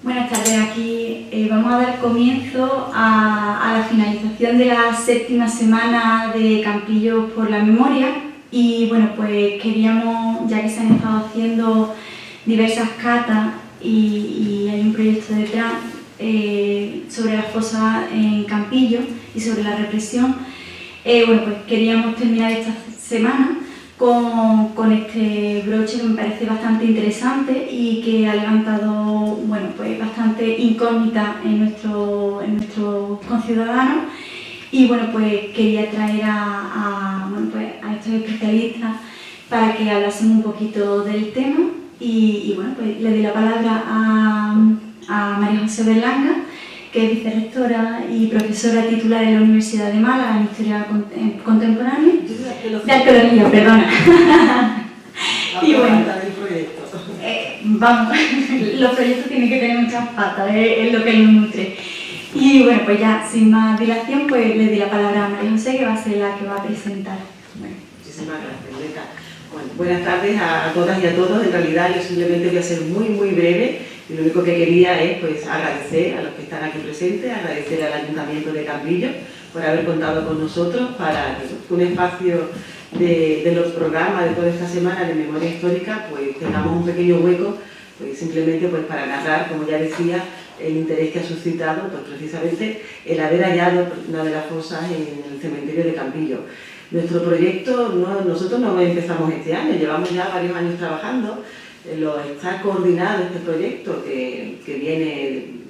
Buenas tardes, aquí vamos a dar comienzo a la finalización de la 7ª semana de Campillos por la Memoria y bueno, pues queríamos, ya que se han estado haciendo diversas catas y hay un proyecto detrás sobre las fosas en Campillos y sobre la represión, bueno, pues queríamos terminar esta semana con este broche que me parece bastante interesante y que ha levantado, bueno, pues bastante incógnita en nuestros conciudadanos. Y bueno, pues quería traer bueno, pues a estos especialistas para que hablásemos un poquito del tema y bueno, pues le doy la palabra a María José Berlanga, que es vicerrectora y profesora titular en la Universidad de Málaga en Historia Contemporánea. De Arqueología, perdona. Y bueno, vamos, los proyectos tienen que tener muchas patas, es lo que nos nutre. Y bueno, pues ya sin más dilación, pues le doy la palabra a María José, que va a ser la que va a presentar. Bueno, muchísimas gracias, Leta. Bueno, buenas tardes a todas y a todos. En realidad yo simplemente voy a ser muy breve y lo único que quería es pues agradecer a los que están aquí presentes, agradecer al Ayuntamiento de Campillos por haber contado con nosotros para que un espacio de los programas de toda esta semana de memoria histórica pues tengamos un pequeño hueco pues simplemente pues para narrar, como ya decía, el interés que ha suscitado pues precisamente el haber hallado una de las fosas en el cementerio de Campillos. Nuestro proyecto, nosotros no empezamos este año, llevamos ya varios años trabajando, está coordinado este proyecto que viene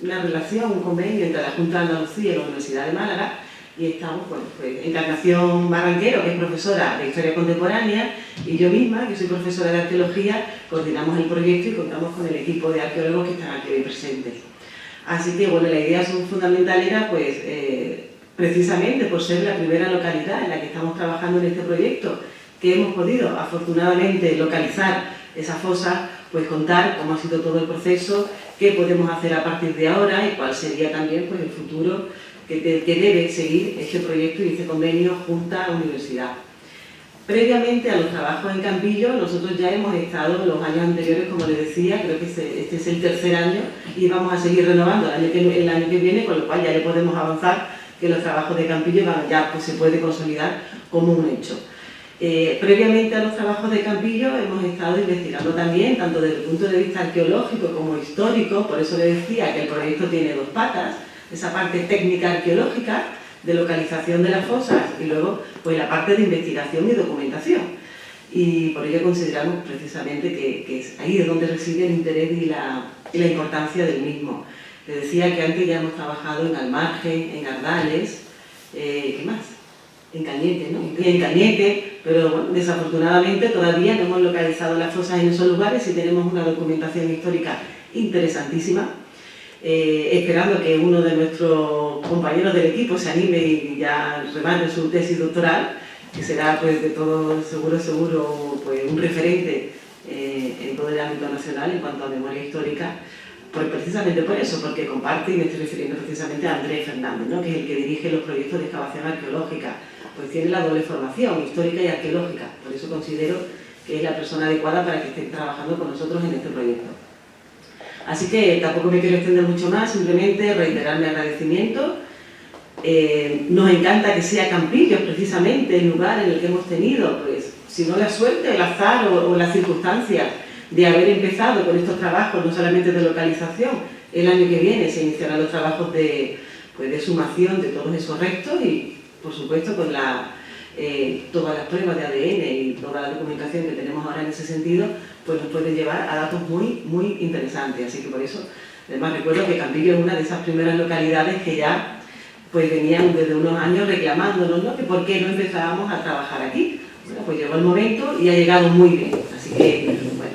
una relación, un convenio entre la Junta de Andalucía y la Universidad de Málaga y estamos, bueno, pues Encarnación Barranquero, que es profesora de Historia Contemporánea, y yo misma, que soy profesora de Arqueología, coordinamos el proyecto y contamos con el equipo de arqueólogos que están aquí hoy presentes. Así que, bueno, la idea fundamental era, pues, precisamente por ser la primera localidad en la que estamos trabajando en este proyecto, que hemos podido, afortunadamente, localizar esa fosa, pues contar cómo ha sido todo el proceso, qué podemos hacer a partir de ahora y cuál sería también pues, el futuro que debe seguir este proyecto y este convenio Junta-Universidad. Previamente a los trabajos en Campillos, nosotros ya hemos estado en los años anteriores, como les decía, creo que este es el tercer año y vamos a seguir renovando el año que viene, con lo cual ya le podemos avanzar que los trabajos de Campillos ya pues, se puede consolidar como un hecho. Previamente a los trabajos de Campillos hemos estado investigando también, tanto desde el punto de vista arqueológico como histórico, por eso les decía que el proyecto tiene dos patas, esa parte técnica arqueológica de localización de las fosas y luego pues, la parte de investigación y documentación. Y por ello consideramos precisamente que es ahí donde reside el interés y la importancia del mismo. Les decía que antes ya hemos trabajado en Almargen, en Ardales, ¿qué más? En Cañete, ¿no? En Cañete, pero bueno, desafortunadamente todavía no hemos localizado las fosas en esos lugares y tenemos una documentación histórica interesantísima, esperando que uno de nuestros compañeros del equipo se anime y ya remate su tesis doctoral, que será pues de todo seguro pues, un referente en todo el ámbito nacional en cuanto a memoria histórica, pues precisamente por eso, porque comparte, y me estoy refiriendo precisamente a Andrés Fernández, ¿no? Que es el que dirige los proyectos de excavación arqueológica, pues tiene la doble formación, histórica y arqueológica, por eso considero que es la persona adecuada para que esté trabajando con nosotros en este proyecto. Así que tampoco me quiero extender mucho más, simplemente reiterar mi agradecimiento. Nos encanta que sea Campillos precisamente el lugar en el que hemos tenido, pues, si no la suerte, el azar o las circunstancias de haber empezado con estos trabajos, no solamente de localización, el año que viene se iniciarán los trabajos de sumación de todos esos restos y, por supuesto, con todas las pruebas de ADN y toda la documentación que tenemos ahora en ese sentido, pues nos pueden llevar a datos muy interesantes. Así que por eso, además recuerdo que Campillos es una de esas primeras localidades que ya pues venían desde unos años reclamándonos, ¿no? Que por qué no empezábamos a trabajar aquí. Bueno, pues llegó el momento y ha llegado muy bien. Así que, bueno,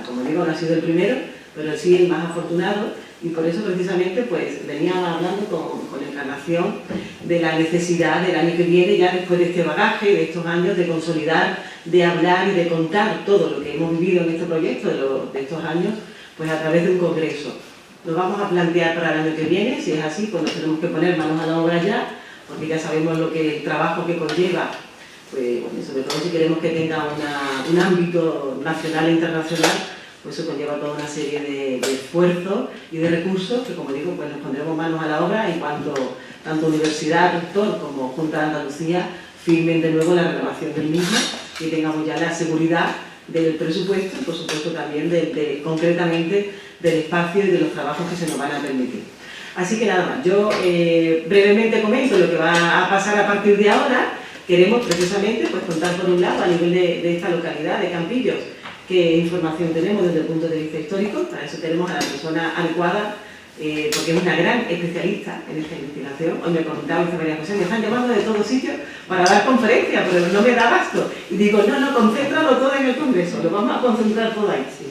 como digo, no ha sido el primero, pero sí el más afortunado y por eso precisamente pues venía hablando con Encarnación de la necesidad del año que viene, ya después de este bagaje, de estos años, de consolidar, de hablar y de contar todo lo que hemos vivido en este proyecto de estos años, pues a través de un congreso. Nos vamos a plantear para el año que viene, si es así, pues nos tenemos que poner manos a la obra ya, porque ya sabemos el trabajo que conlleva, pues bueno, sobre todo si queremos que tenga un ámbito nacional e internacional, pues eso conlleva toda una serie de esfuerzos y de recursos que, como digo, pues nos pondremos manos a la obra en cuanto tanto Universidad, Rector como Junta de Andalucía firmen de nuevo la renovación del mismo y tengamos ya la seguridad del presupuesto y, por supuesto, también concretamente del espacio y de los trabajos que se nos van a permitir. Así que nada más, yo brevemente comento lo que va a pasar a partir de ahora. Queremos precisamente pues, contar por un lado a nivel de esta localidad de Campillos qué información tenemos desde el punto de vista histórico. Para eso tenemos a la persona adecuada, porque es una gran especialista en esta investigación. Hoy me comentaba María José, me están llamando de todos sitios para dar conferencias, pero no me da abasto. Y digo, no, concéntralo todo en el Congreso, lo vamos a concentrar todo ahí. Sí.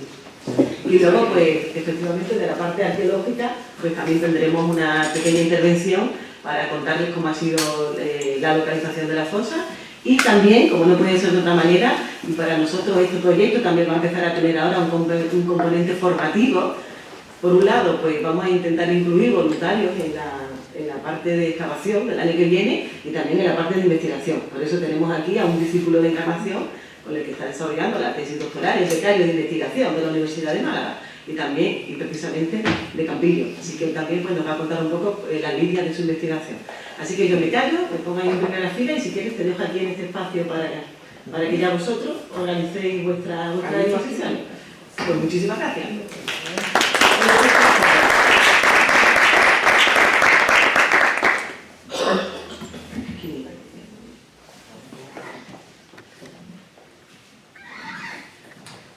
Y luego, pues, efectivamente, de la parte arqueológica, pues también tendremos una pequeña intervención para contarles cómo ha sido la localización de la fosa. Y también, como no puede ser de otra manera, y para nosotros este proyecto también va a empezar a tener ahora un componente formativo. Por un lado, pues vamos a intentar incluir voluntarios en la parte de excavación del año que viene y también en la parte de investigación. Por eso tenemos aquí a un discípulo de Encarnación con el que está desarrollando la tesis doctoral, es becario de investigación de la Universidad de Málaga y también, y precisamente, de Campillos. Así que también pues, nos va a contar un poco las líneas de su investigación. Así que yo me callo, me pongo ahí en primera fila y si quieres te dejo aquí en este espacio para que ya vosotros organicéis vuestra exposición. Pues muchísimas gracias.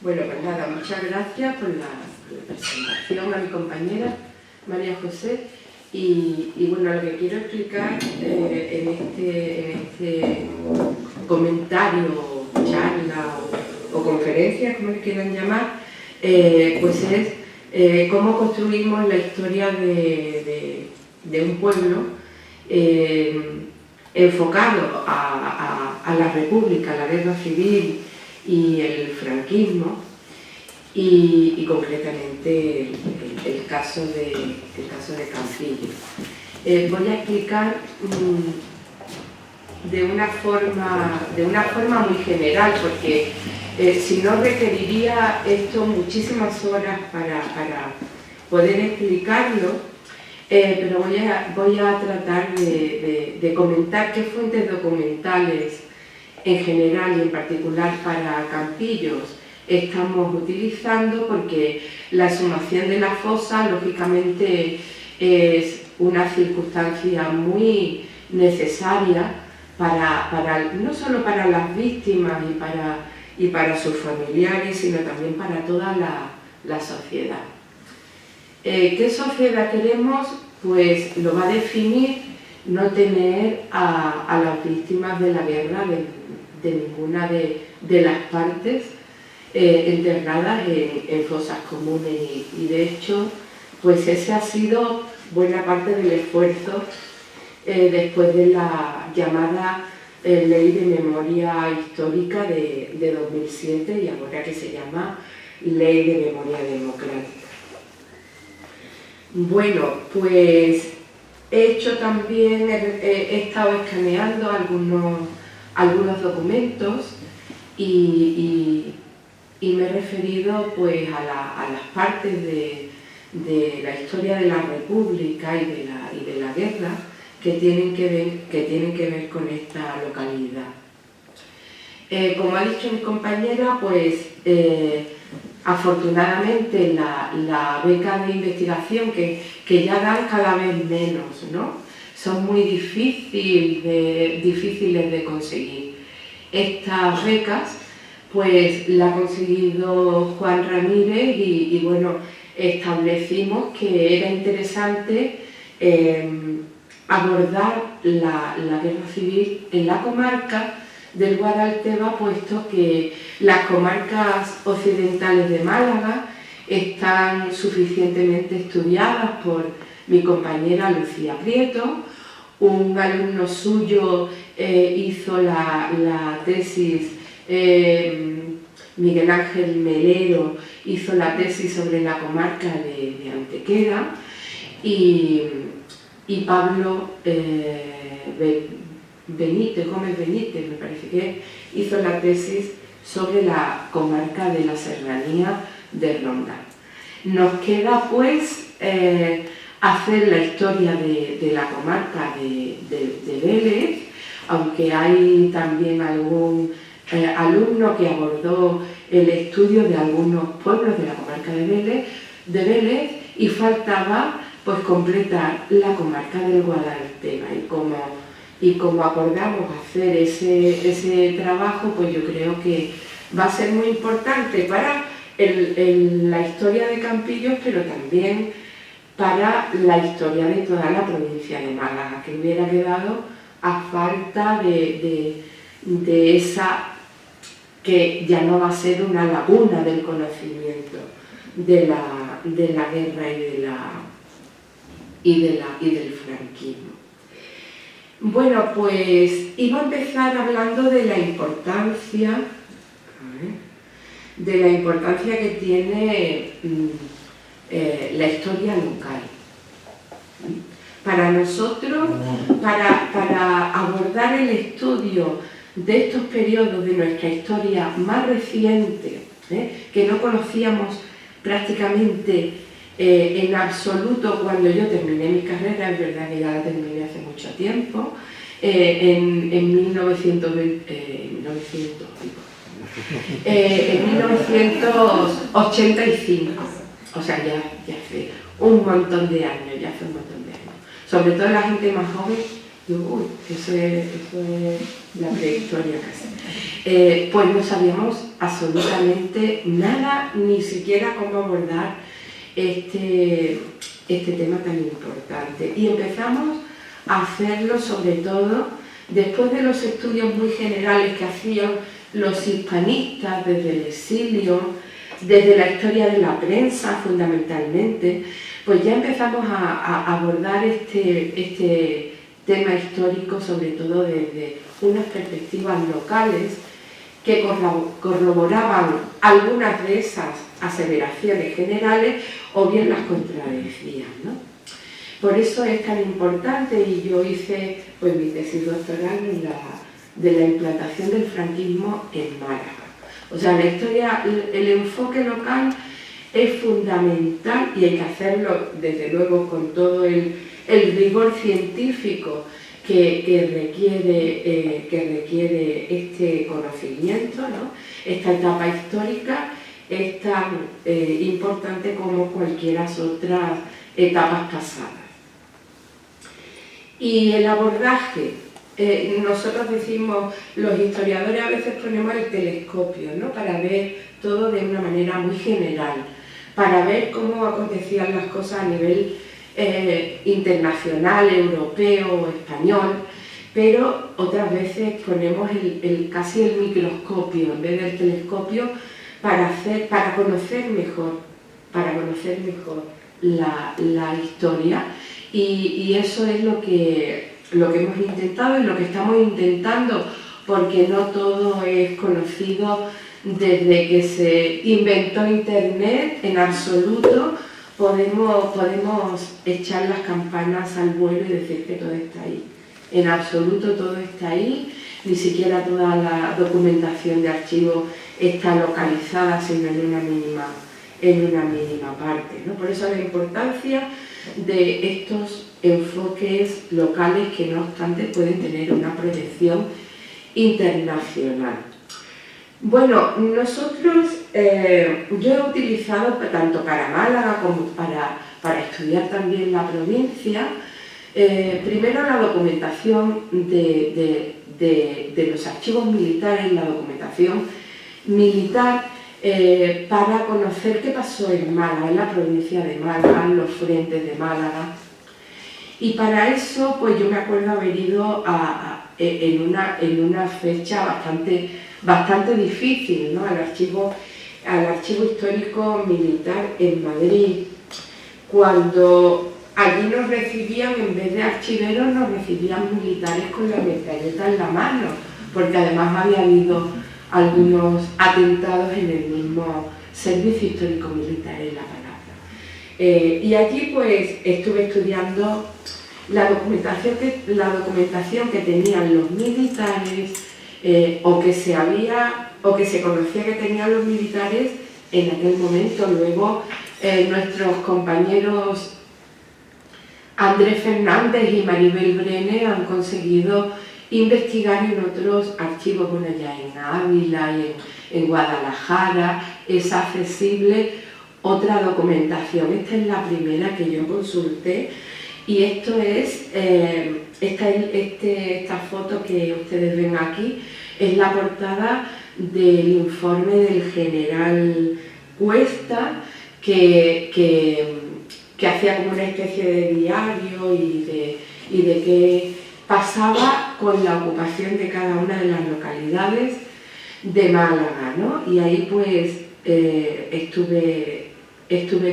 Bueno, pues nada, muchas gracias por la presentación a mi compañera María José y bueno, lo que quiero explicar en este comentario, charla o conferencia, como le quieran llamar, pues es cómo construimos la historia de un pueblo enfocado a la República, a la Guerra Civil y el franquismo y concretamente el caso de Campillos. Voy a explicar de una forma muy general porque si no requeriría esto muchísimas horas para poder explicarlo, pero voy a tratar de comentar qué fuentes documentales en general y en particular para Campillos estamos utilizando, porque la exhumación de la fosa lógicamente es una circunstancia muy necesaria no solo para las víctimas y para sus familiares, sino también para toda la sociedad. ¿Qué sociedad queremos? Pues lo va a definir no tener a las víctimas de la guerra de ninguna de las partes enterradas en fosas comunes y de hecho pues ese ha sido buena parte del esfuerzo después de la llamada Ley de Memoria Histórica de 2007 y ahora que se llama Ley de Memoria Democrática. Bueno, pues he estado escaneando algunos documentos y me he referido pues a las partes de la historia de la República y de la guerra que tienen que ver con esta localidad. Como ha dicho mi compañera, pues afortunadamente la beca de investigación que ya dan cada vez menos, ¿no? Son muy difíciles de conseguir. Estas becas pues la ha conseguido Juan Ramírez y bueno, establecimos que era interesante abordar la guerra civil en la comarca del Guadalteba, puesto que las comarcas occidentales de Málaga están suficientemente estudiadas por mi compañera Lucía Prieto. Un alumno suyo hizo la tesis, Miguel Ángel Melero hizo la tesis sobre la comarca de Antequera y Pablo Gómez Benítez, me parece que hizo la tesis sobre la comarca de la Serranía de Ronda. Nos queda pues hacer la historia de la comarca de Vélez, aunque hay también algún alumno que abordó el estudio de algunos pueblos de la comarca de Vélez, y faltaba pues completar la comarca del Guadalteba, y como acordamos hacer ese trabajo, pues yo creo que va a ser muy importante para la historia de Campillos, pero también para la historia de toda la provincia de Málaga, que hubiera quedado a falta de esa, que ya no va a ser una laguna del conocimiento de la guerra y del franquismo. Bueno, pues iba a empezar hablando de la importancia que tiene la historia local. Para nosotros, para abordar el estudio de estos periodos de nuestra historia más reciente, que no conocíamos prácticamente en absoluto cuando yo terminé mi carrera, es verdad que ya la terminé hace mucho tiempo, en 1985, o sea, ya hace un montón de años, sobre todo la gente más joven, digo, eso es la prehistoria casi. Pues no sabíamos absolutamente nada, ni siquiera cómo abordar este tema tan importante. Y empezamos a hacerlo sobre todo después de los estudios muy generales que hacían los hispanistas desde el exilio, desde la historia de la prensa fundamentalmente, pues ya empezamos a abordar este tema histórico sobre todo desde unas perspectivas locales que corroboraban algunas de esas aseveraciones generales o bien las contradecían, ¿no? Por eso es tan importante, y yo hice pues mi tesis doctoral de la implantación del franquismo en Málaga. O sea, la historia, el enfoque local es fundamental y hay que hacerlo desde luego con todo el rigor científico que requiere este conocimiento, ¿no? Esta etapa histórica es tan importante como cualquier otras etapas pasadas. Y el abordaje, nosotros decimos, los historiadores a veces ponemos el telescopio, ¿no? Para ver todo de una manera muy general, para ver cómo acontecían las cosas a nivel internacional, europeo o español, pero otras veces ponemos casi el microscopio en vez del telescopio para conocer mejor la historia, y eso es lo que hemos intentado y lo que estamos intentando, porque no todo es conocido desde que se inventó Internet en absoluto. Podemos echar las campanas al vuelo y decir que todo está ahí. En absoluto todo está ahí, ni siquiera toda la documentación de archivo está localizada, sino en una mínima parte, ¿no? Por eso la importancia de estos enfoques locales que no obstante pueden tener una proyección internacional. Bueno, nosotros, yo he utilizado tanto para Málaga como para estudiar también la provincia, primero la documentación de los archivos militares, la documentación militar, para conocer qué pasó en Málaga, en la provincia de Málaga, en los frentes de Málaga. Y para eso, pues yo me acuerdo haber ido en una fecha bastante difícil, ¿no? al archivo histórico militar en Madrid, cuando allí nos recibían, en vez de archiveros, nos recibían militares con la metralleta en la mano, porque además había habido algunos atentados en el mismo servicio histórico militar en La Palabra. Y allí pues estuve estudiando la documentación que tenían los militares, o que se conocía que tenían los militares en aquel momento. Luego nuestros compañeros Andrés Fernández y Maribel Brene han conseguido investigar en otros archivos, bueno, ya en Ávila y en Guadalajara es accesible otra documentación. Esta es la primera que yo consulté y esto es, esta foto que ustedes ven aquí es la portada del informe del general Cuesta que hacía como una especie de diario y de qué pasaba con la ocupación de cada una de las localidades de Málaga, ¿no? Y ahí pues estuve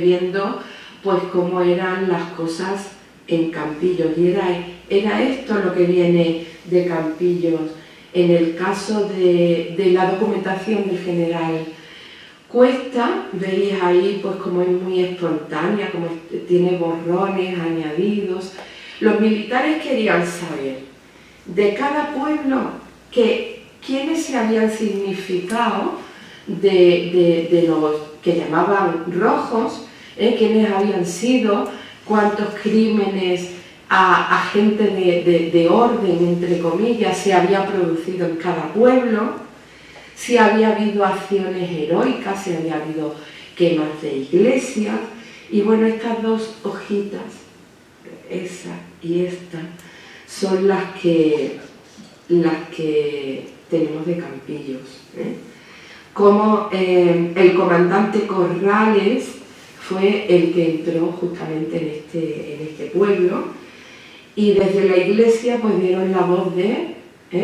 viendo pues cómo eran las cosas en Campillos y era esto lo que viene de Campillos. En el caso de la documentación del general Cuesta, veis ahí pues como es muy espontánea, como tiene borrones añadidos. Los militares querían saber de cada pueblo quiénes se habían significado de los que llamaban rojos, quiénes habían sido, cuántos crímenes a gente de orden, entre comillas, se había producido en cada pueblo, si había habido acciones heroicas, si había habido quemas de iglesias. Y bueno, estas dos hojitas, esa y esta, son las que tenemos de Campillos. Como el comandante Corrales fue el que entró justamente en este pueblo y desde la iglesia pues dieron la voz de,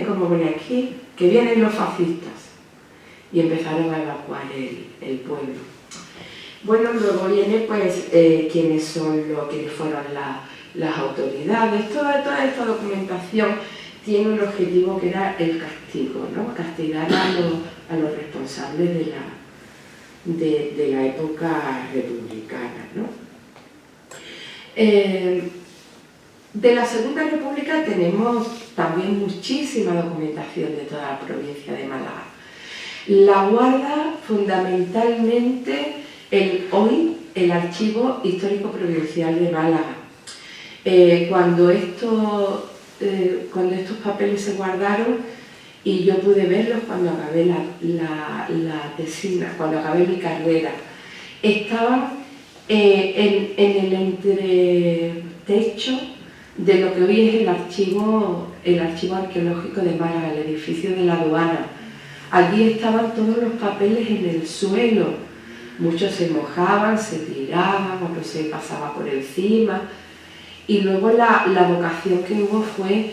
como pone aquí, que vienen los fascistas y empezaron a evacuar el pueblo. Bueno, luego viene pues quiénes fueron las autoridades. Toda esta documentación tiene un objetivo que era el castigo, ¿no? Castigar a los responsables de la época republicana, ¿no? De la Segunda República tenemos también muchísima documentación de toda la provincia de Málaga. La guarda fundamentalmente el Archivo Histórico Provincial de Málaga. Cuando estos papeles se guardaron y yo pude verlos cuando acabé la tesina, cuando acabé mi carrera, estaban en el entretecho de lo que hoy es el archivo arqueológico de Málaga, el edificio de la aduana. Allí estaban todos los papeles en el suelo, muchos se mojaban, se tiraban, otros se pasaba por encima. Y luego la vocación que hubo fue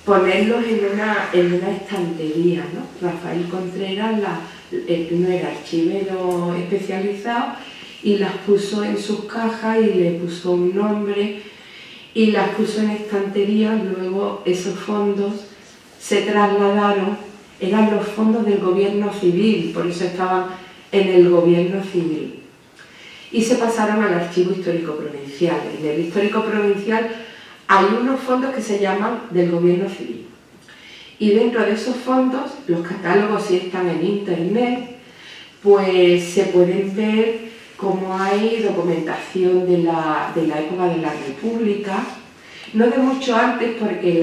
ponerlos en una estantería, ¿no? Rafael Contreras no era archivero especializado y las puso en sus cajas y le puso un nombre y las puso en estanterías. Luego esos fondos se trasladaron, eran los fondos del gobierno civil, por eso estaban en el gobierno civil. Y se pasaron al Archivo Histórico Provincial. En el Histórico Provincial hay unos fondos que se llaman del Gobierno Civil. Y dentro de esos fondos, los catálogos, si están en internet, pues se pueden ver cómo hay documentación de la época de la República, no de mucho antes porque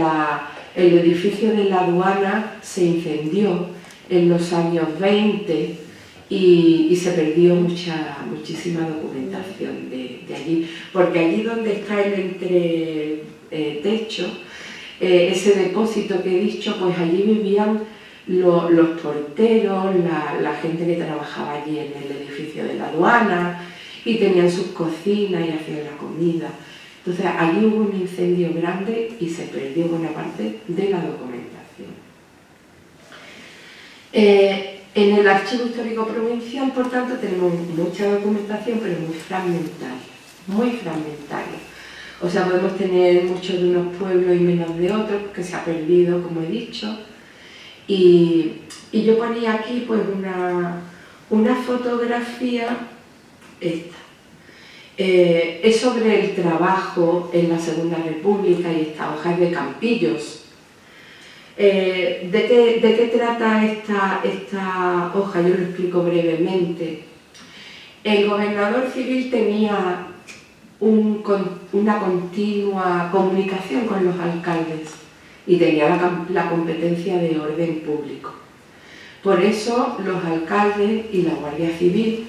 el edificio de la aduana se incendió en los años 20 y se perdió muchísima documentación de allí, porque allí donde está el entretecho, ese depósito que he dicho, pues allí vivían los porteros, la gente que trabajaba allí en el edificio de la aduana y tenían sus cocinas y hacían la comida. Entonces allí hubo un incendio grande y se perdió buena parte de la documentación. En el Archivo Histórico Provincial, por tanto, tenemos mucha documentación, pero muy fragmentaria, muy fragmentaria. O sea, podemos tener muchos de unos pueblos y menos de otros, porque se ha perdido, como he dicho. Y yo ponía aquí pues una fotografía, esta. Es sobre el trabajo en la Segunda República y esta hoja es de Campillos. ¿De qué trata esta hoja? Yo lo explico brevemente. El gobernador civil tenía una continua comunicación con los alcaldes y tenía la competencia de orden público. Por eso los alcaldes y la Guardia Civil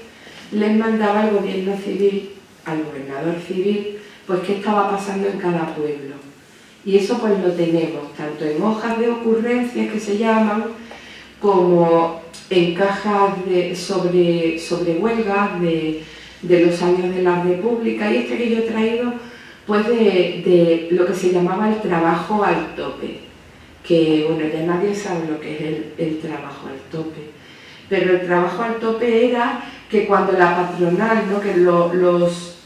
les mandaba al gobierno civil, al gobernador civil, pues qué estaba pasando en cada pueblo. Y eso pues lo tenemos tanto en hojas de ocurrencias que se llaman, como en cajas sobre huelgas de los años de la República, y que yo he traído pues de lo que se llamaba el trabajo al tope, que bueno, ya nadie sabe lo que es el trabajo al tope, pero el trabajo al tope era que cuando la patronal, ¿no?, que los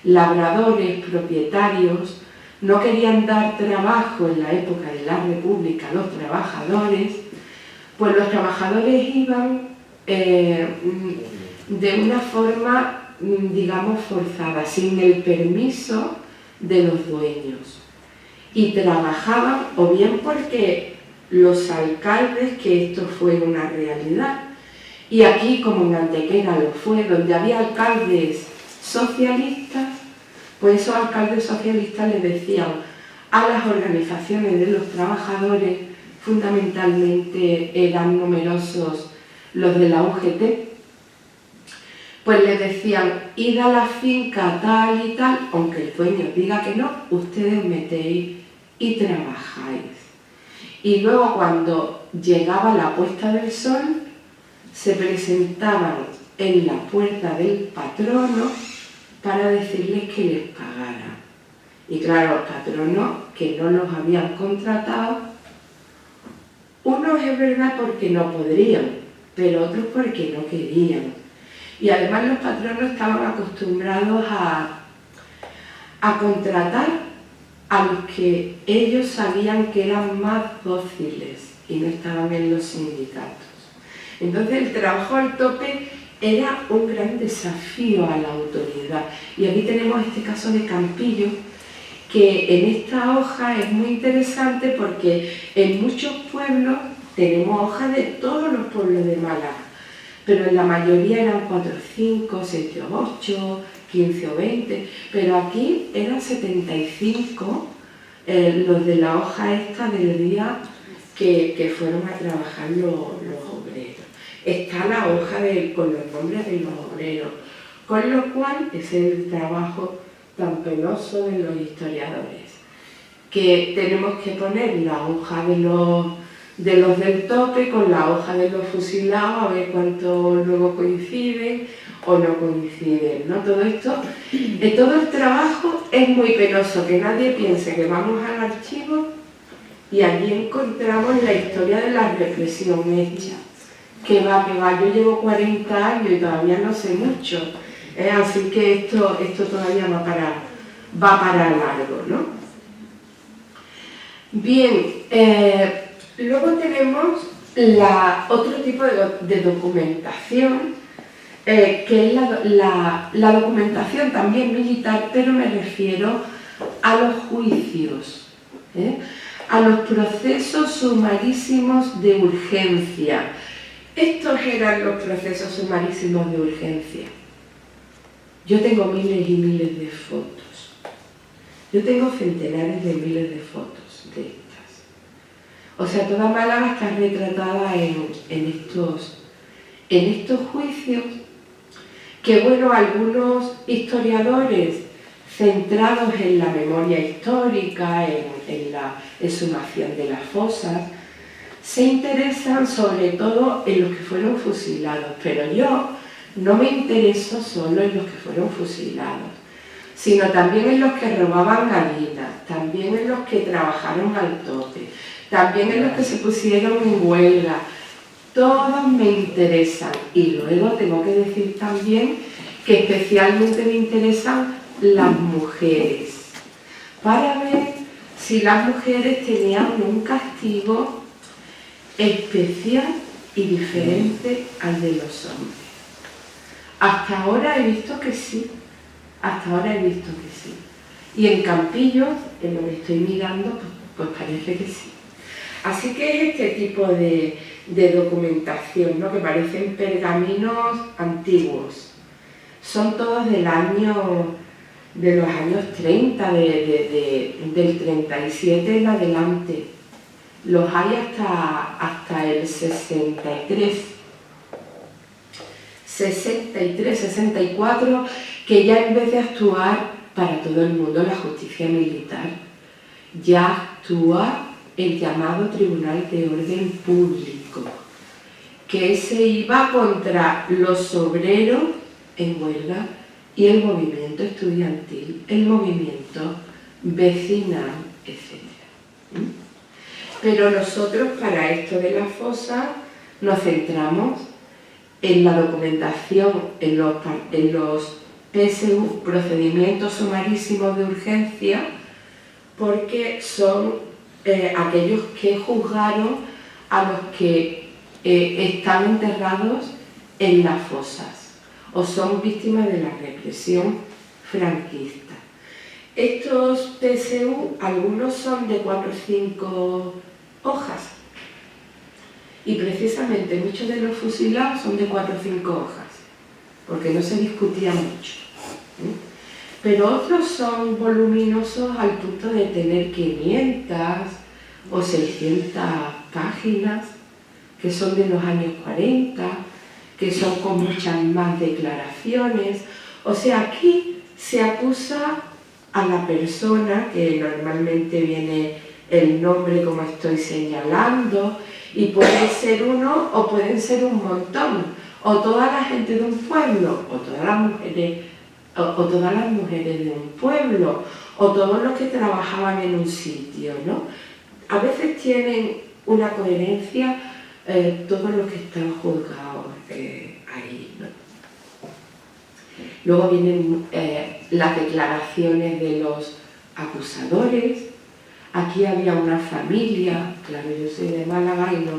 labradores, propietarios, no querían dar trabajo en la época de la República a los trabajadores, pues los trabajadores iban de una forma, digamos, forzada, sin el permiso de los dueños. Y trabajaban o bien porque los alcaldes, que esto fue una realidad, y aquí como en Antequera lo fue, donde había alcaldes socialistas, pues esos alcaldes socialistas les decían a las organizaciones de los trabajadores, fundamentalmente eran numerosos los de la UGT, pues les decían, id a la finca tal y tal, aunque el dueño diga que no, ustedes metéis y trabajáis. Y luego cuando llegaba la puesta del sol, se presentaban en la puerta del patrono para decirles que les pagaran. Y claro, los patronos que no los habían contratado, unos es verdad porque no podrían, pero otros porque no querían. Y además los patronos estaban acostumbrados a contratar a los que ellos sabían que eran más dóciles y no estaban en los sindicatos. Entonces el trabajo al tope era un gran desafío a la autoridad. Y aquí tenemos este caso de Campillo, que en esta hoja es muy interesante porque en muchos pueblos tenemos hojas de todos los pueblos de Málaga, pero en la mayoría eran 4 o 5, 7 o 8, 15 o 20, pero aquí eran 75 los de la hoja esta del día que fueron a trabajar los obreros. Está la hoja con los nombres de los obreros, con lo cual es el trabajo tan penoso de los historiadores, que tenemos que poner la hoja de los del tope con la hoja de los fusilados, a ver cuánto luego coinciden o no coinciden, ¿no? Todo esto, todo el trabajo es muy penoso, que nadie piense que vamos al archivo y allí encontramos la historia de la represión hecha. Que va, yo llevo 40 años y todavía no sé mucho, así que esto todavía va para largo, ¿no? Bien, luego tenemos otro tipo de documentación, que es la documentación también militar, pero me refiero a los juicios, a los procesos sumarísimos de urgencia. Estos eran los procesos sumarísimos de urgencia. Yo tengo miles y miles de fotos. Yo tengo centenares de miles de fotos de estas. O sea, toda Málaga está retratada en estos juicios que, bueno, algunos historiadores centrados en la memoria histórica, en la exhumación de las fosas, se interesan sobre todo en los que fueron fusilados, pero yo no me intereso solo en los que fueron fusilados, sino también en los que robaban gallinas, también en los que trabajaron al tope, también en los que se pusieron en huelga. Todos me interesan, y luego tengo que decir también que especialmente me interesan las mujeres, para ver si las mujeres tenían un castigo especial y diferente al de los hombres. Hasta ahora he visto que sí, y en Campillo, en lo que estoy mirando, pues parece que sí. Así que es este tipo de de documentación, ¿no? Que parecen pergaminos antiguos. Son todos de los años 30, del 37 en adelante. Los hay hasta el 63, 64, que ya en vez de actuar para todo el mundo la justicia militar, ya actúa el llamado Tribunal de Orden Público, que se iba contra los obreros en huelga y el movimiento estudiantil, el movimiento vecinal, etc. Pero nosotros, para esto de la fosa, nos centramos en la documentación, en los PSU, procedimientos sumarísimos de urgencia, porque son aquellos que juzgaron a los que están enterrados en las fosas o son víctimas de la represión franquista. Estos PSU, algunos son de 4 o 5 hojas, y precisamente muchos de los fusilados son de 4 o 5 hojas, porque no se discutía mucho. Pero otros son voluminosos al punto de tener 500 o 600 páginas, que son de los años 40, que son con muchas más declaraciones. O sea, aquí se acusa a la persona, que normalmente viene el nombre como estoy señalando, y puede ser uno o pueden ser un montón, o toda la gente de un pueblo, o todas las mujeres de un pueblo, o todos los que trabajaban en un sitio, ¿no? A veces tienen una coherencia todos los que están juzgados ahí, ¿no? Luego vienen las declaraciones de los acusadores. Aquí había una familia, claro, yo soy de Málaga y no,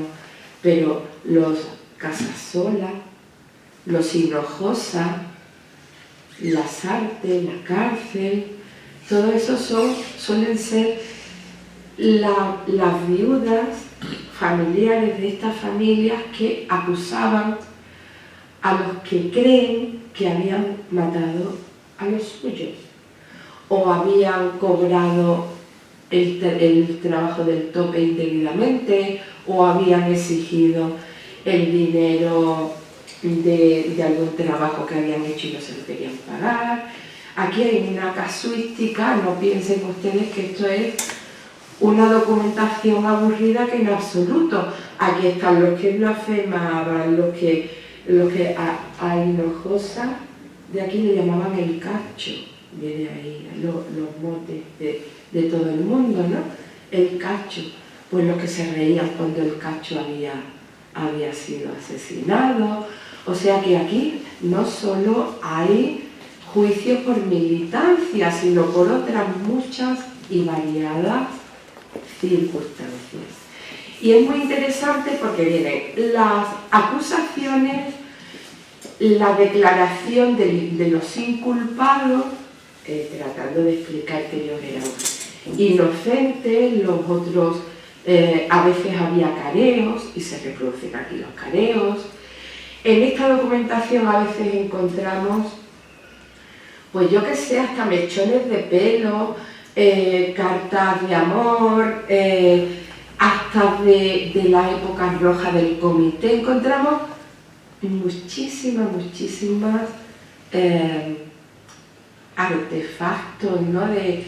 pero los Casasola, los Hinojosa, las Artes, la cárcel, todo eso suelen ser las viudas familiares de estas familias que acusaban a los que creen que habían matado a los suyos o habían cobrado el trabajo del tope indebidamente o habían exigido el dinero de algún trabajo que habían hecho y no se lo querían pagar. Aquí hay una casuística, no piensen ustedes que esto es una documentación aburrida, que en absoluto. Aquí están los que blasfemaban, los que a Hinojosa, de aquí le llamaban el cacho, viene ahí los motes de todo el mundo, ¿no? El cacho, pues los que se reían cuando el cacho había sido asesinado. O sea que aquí no solo hay juicios por militancia, sino por otras muchas y variadas circunstancias. Y es muy interesante porque vienen las acusaciones, la declaración de los inculpados, tratando de explicar que ellos eran inocentes, los otros, a veces había careos, y se reproducen aquí los careos. En esta documentación a veces encontramos, pues yo que sé, hasta mechones de pelo, cartas de amor, hasta de la época roja del comité. Encontramos muchísimas artefactos, ¿no? de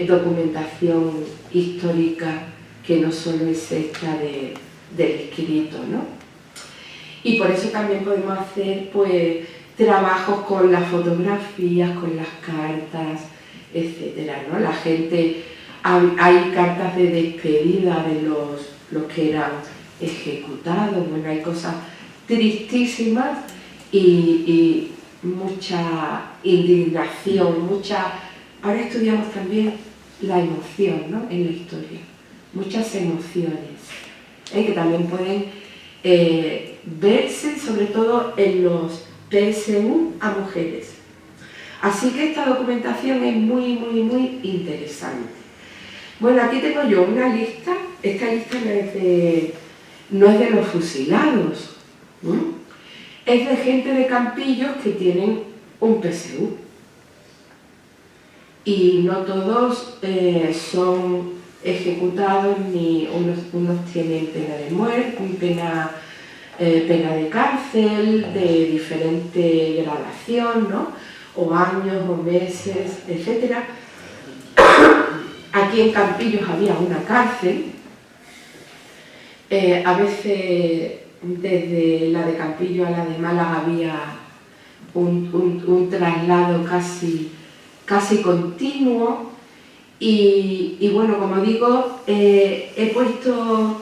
documentación histórica, que no solo es esta del escrito, ¿no? Y por eso también podemos hacer pues trabajos con las fotografías, con las cartas, etcétera, ¿no? La gente, hay cartas de despedida de los que eran ejecutados, bueno, hay cosas tristísimas y mucha indignación, ahora estudiamos también la emoción, ¿no? En la historia, muchas emociones, que también pueden verse sobre todo en los PSU a mujeres. Así que esta documentación es muy interesante. Bueno, aquí tengo yo una lista, esta lista no es no es de los fusilados, es de gente de Campillos que tienen un PSU. Y no todos son ejecutados, ni unos tienen pena de muerte, pena de cárcel, de diferente gradación, ¿no? O años, o meses, etc. Aquí en Campillos había una cárcel, a veces desde la de Campillos a la de Málaga había un traslado casi continuo y bueno, como digo, he puesto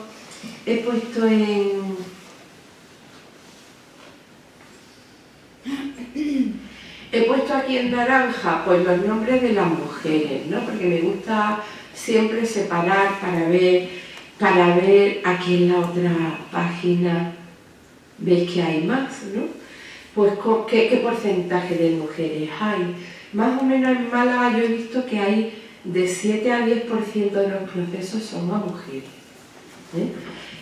aquí en naranja pues los nombres de las mujeres, ¿no? Porque me gusta siempre separar para ver aquí en la otra página, veis que hay más, ¿no? Pues ¿qué porcentaje de mujeres hay? Más o menos en Málaga yo he visto que hay de 7 a 10% de los procesos son a mujeres,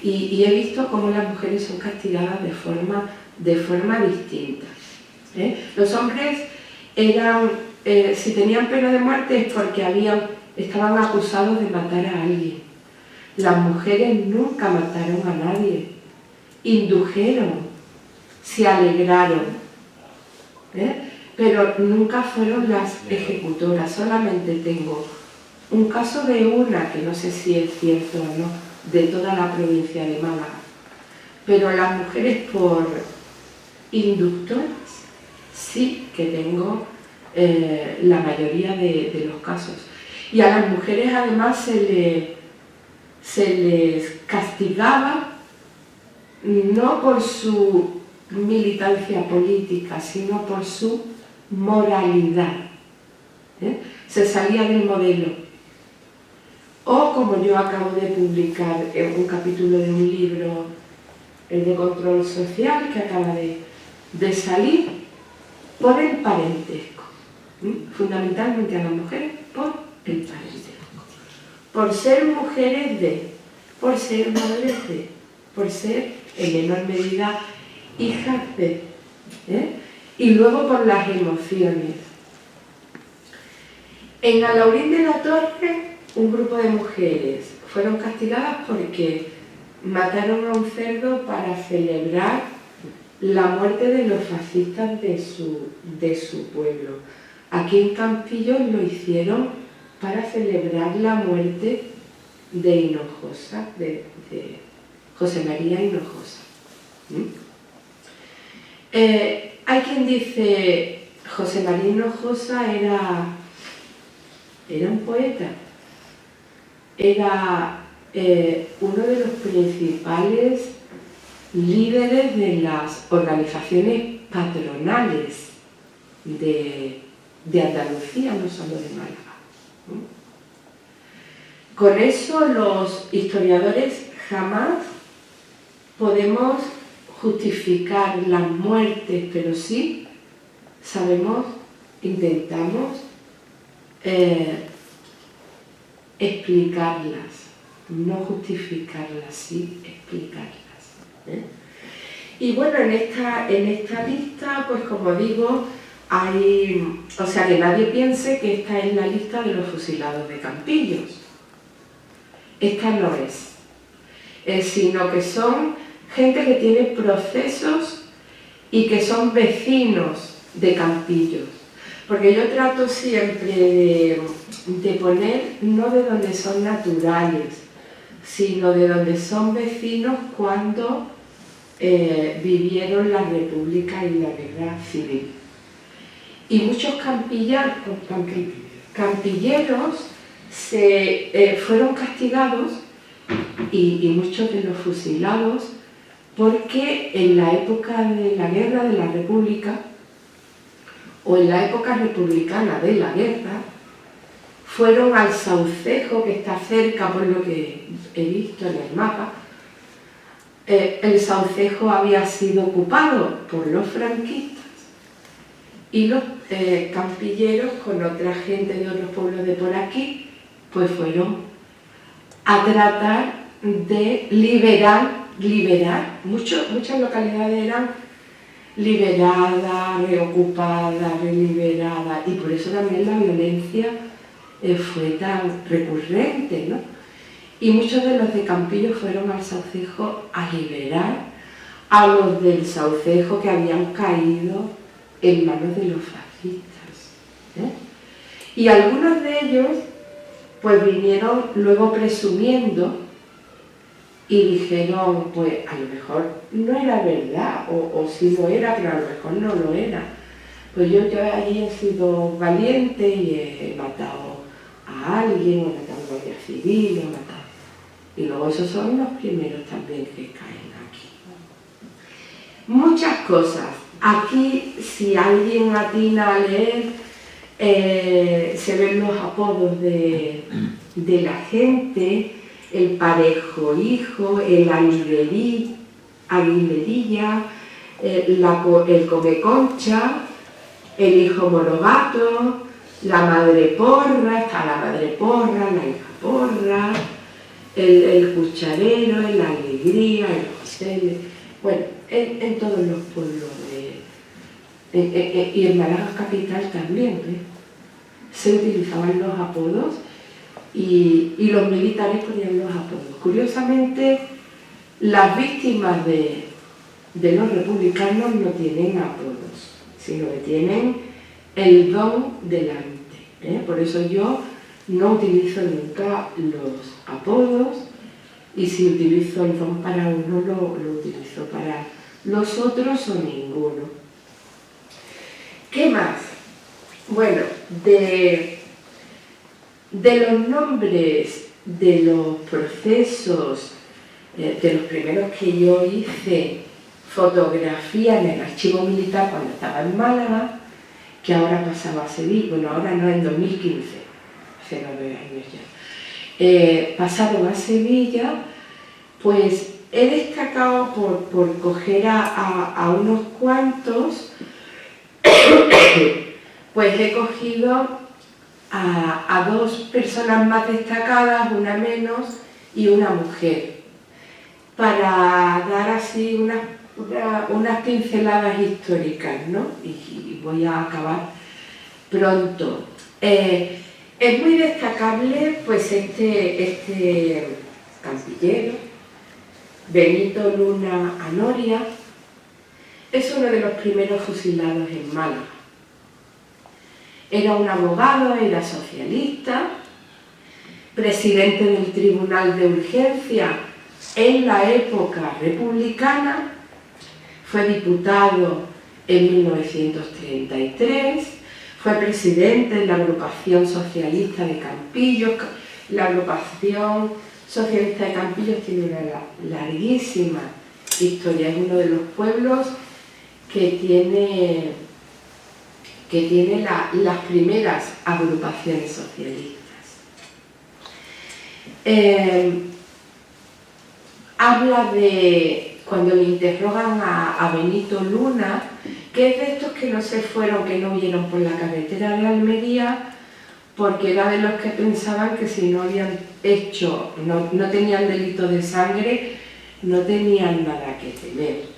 y he visto cómo las mujeres son castigadas de forma distinta. Los hombres eran, si tenían pena de muerte es porque estaban acusados de matar a alguien. Las mujeres nunca mataron a nadie, indujeron, se alegraron, pero nunca fueron las ejecutoras. Solamente tengo un caso de una, que no sé si es cierto o no, de toda la provincia de Málaga, pero las mujeres por inductoras sí que tengo la mayoría de los casos. Y a las mujeres además se les castigaba no por su militancia política, sino por su moralidad. Se salía del modelo. O como yo acabo de publicar en un capítulo de un libro, el de control social, que acaba de salir, por el parentesco. Fundamentalmente a las mujeres por el parentesco. Por ser mujeres por ser madres por ser en menor medida hijas de, y luego por las emociones. En Alhaurín de la Torre, un grupo de mujeres fueron castigadas porque mataron a un cerdo para celebrar la muerte de los fascistas de su pueblo. Aquí en Campillos lo hicieron para celebrar la muerte de Hinojosa, de José María Hinojosa. Hay quien dice José María Hinojosa era un poeta, era uno de los principales líderes de las organizaciones patronales de Andalucía, no solo de Málaga. Con eso los historiadores jamás podemos justificar las muertes, pero sí intentamos explicarlas, no justificarlas, sí explicarlas. Y bueno, en esta lista, pues como digo, o sea, que nadie piense que esta es la lista de los fusilados de Campillos. Esta no es, sino que son gente que tiene procesos y que son vecinos de Campillos. Porque yo trato siempre de poner no de donde son naturales, sino de donde son vecinos cuando vivieron la República y la Guerra Civil. Y muchos campilleros fueron castigados y muchos de los fusilados porque en la época de la Guerra de la República o en la época republicana de la guerra fueron al Saucejo, que está cerca por lo que he visto en el mapa. El Saucejo había sido ocupado por los franquistas y los campilleros con otra gente de otros pueblos de por aquí pues fueron a tratar de liberar liberar, muchas localidades eran liberadas, reocupadas, reliberadas, y por eso también la violencia fue tan recurrente, ¿no? Y muchos de los de Campillo fueron al Saucejo a liberar a los del Saucejo que habían caído en manos de los fascistas, Y algunos de ellos pues vinieron luego presumiendo y dijeron, pues a lo mejor no era verdad, o sí lo era, pero a lo mejor no lo era. Pues yo allí he sido valiente y he matado a alguien, he matado a un guardia civil, he matado. Y luego esos son los primeros también que caen aquí. Muchas cosas. Aquí, si alguien atina a leer, se ven los apodos de la gente, el parejo hijo, el aguilerilla, el comeconcha, el hijo morogato, la madre porra, está la madre porra, la hija porra, el cucharero, la alegría, el José, bueno, en todos los pueblos y en Málaga capital también, se utilizaban los apodos y los militares ponían los apodos. Curiosamente, las víctimas de los republicanos no tienen apodos, sino que tienen el don delante. Por eso yo no utilizo nunca los apodos, y si utilizo el don para uno, lo utilizo para los otros o ninguno. ¿Qué más? Bueno, de los nombres de los procesos, de los primeros que yo hice fotografía en el archivo militar cuando estaba en Málaga, que ahora pasaba a Sevilla, bueno, ahora no, en 2015, hace 9 años ya, pasaron a Sevilla, pues he destacado por coger a unos cuantos, pues he cogido a 2 personas más destacadas, una menos y una mujer, para dar así unas pinceladas históricas, ¿no? Y voy a acabar pronto. Es muy destacable pues este campillero, Benito Luna Anoria, es uno de los primeros fusilados en Málaga. Era un abogado, era socialista, presidente del Tribunal de Urgencia en la época republicana, fue diputado en 1933, fue presidente de la agrupación socialista de Campillos. La agrupación socialista de Campillos tiene una larguísima historia, es uno de los pueblos que tiene las primeras agrupaciones socialistas. Habla de, cuando le interrogan a Benito Luna, que es de estos que no se fueron, que no huyeron por la carretera de Almería, porque era de los que pensaban que si no habían hecho, no tenían delito de sangre, no tenían nada que temer.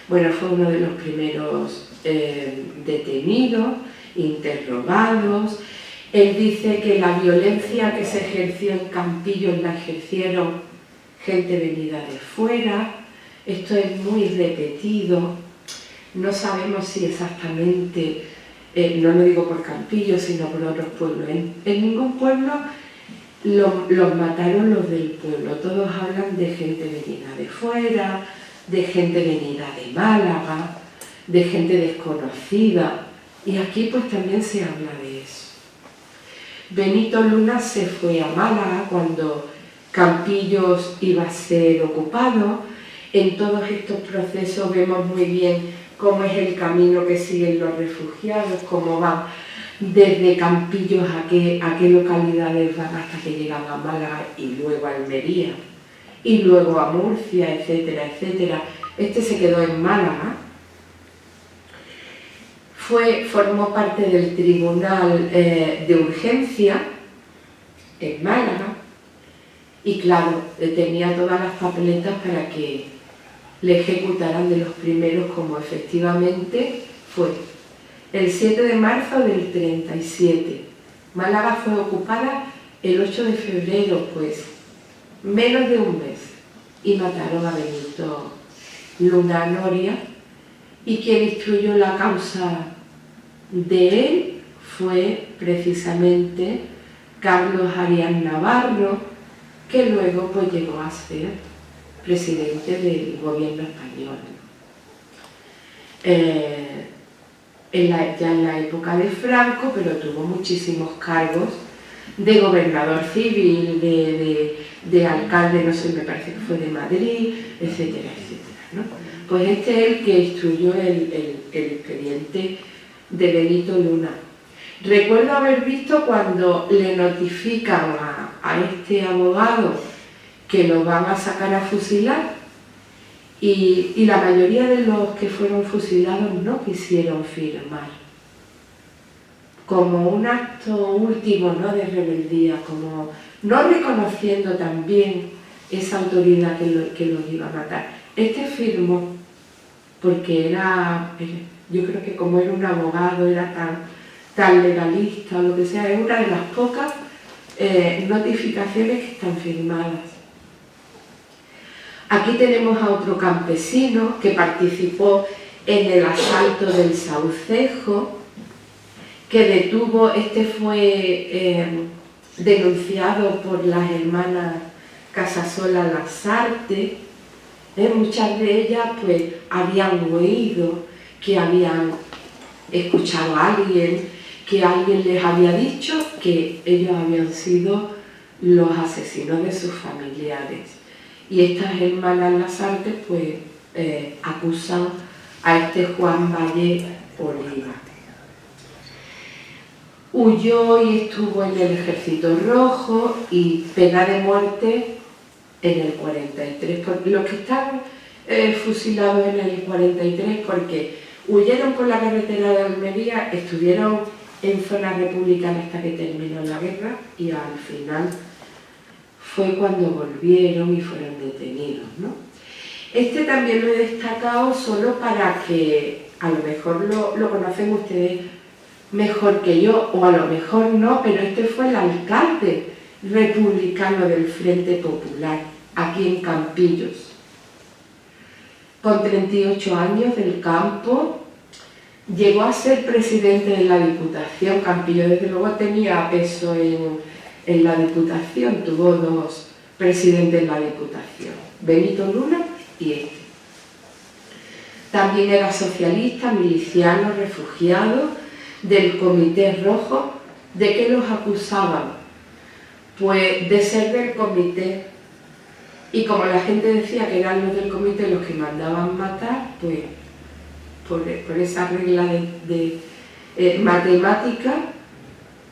Bueno, fue uno de los primeros detenidos, interrogados. Él dice que la violencia que se ejerció en Campillos la ejercieron gente venida de fuera. Esto es muy repetido. No sabemos si exactamente, no lo digo por Campillos, sino por otros pueblos. En ningún pueblo los mataron los del pueblo. Todos hablan de gente venida de fuera, de gente venida de Málaga, de gente desconocida. Y aquí pues también se habla de eso. Benito Luna se fue a Málaga cuando Campillos iba a ser ocupado. En todos estos procesos vemos muy bien cómo es el camino que siguen los refugiados, cómo van desde Campillos a qué localidades van hasta que llegan a Málaga y luego a Almería y luego a Murcia, etcétera, etcétera. Este se quedó en Málaga. Formó parte del Tribunal de Urgencia en Málaga y claro, tenía todas las papeletas para que le ejecutaran de los primeros, como efectivamente fue. El 7 de marzo del 37. Málaga fue ocupada el 8 de febrero, pues menos de un mes, y mataron a Benito Luna Noria, y quien instruyó la causa de él fue precisamente Carlos Arias Navarro, que luego pues llegó a ser presidente del gobierno español. Ya en la época de Franco, pero tuvo muchísimos cargos de gobernador civil, de alcalde, no sé, me parece que fue de Madrid, etcétera, etcétera, ¿no? Pues este es el que instruyó el expediente de Benito Luna. Recuerdo haber visto cuando le notifican a este abogado que lo van a sacar a fusilar, y la mayoría de los que fueron fusilados no quisieron firmar, como un acto último, ¿no?, de rebeldía, como no reconociendo también esa autoridad que los iba a matar. Este firmó porque yo creo que como era un abogado, era tan legalista o lo que sea, es una de las pocas notificaciones que están firmadas. Aquí tenemos a otro campesino que participó en el asalto del Saucejo, que detuvo, este fue denunciado por las hermanas Casasola Lasarte. Muchas de ellas pues habían oído que habían escuchado a alguien, que alguien les había dicho que ellos habían sido los asesinos de sus familiares. Y estas hermanas Lasarte pues acusan a este Juan Valle Oliva. Huyó y estuvo en el Ejército Rojo, y pena de muerte en el 43. Los que están fusilados en el 43 porque huyeron por la carretera de Almería, estuvieron en zona republicana hasta que terminó la guerra, y al final fue cuando volvieron y fueron detenidos, ¿no? Este también lo he destacado solo para que a lo mejor lo conocen ustedes mejor que yo, o a lo mejor no, pero este fue el alcalde republicano del Frente Popular, aquí en Campillos. Con 38 años del campo, llegó a ser presidente de la Diputación. Campillos, desde luego, tenía peso en la Diputación, tuvo dos presidentes en la Diputación, Benito Luna y este. También era socialista, miliciano, refugiado del Comité Rojo. ¿De qué los acusaban? Pues de ser del comité, y como la gente decía que eran los del comité los que mandaban matar, pues por esa regla de matemática,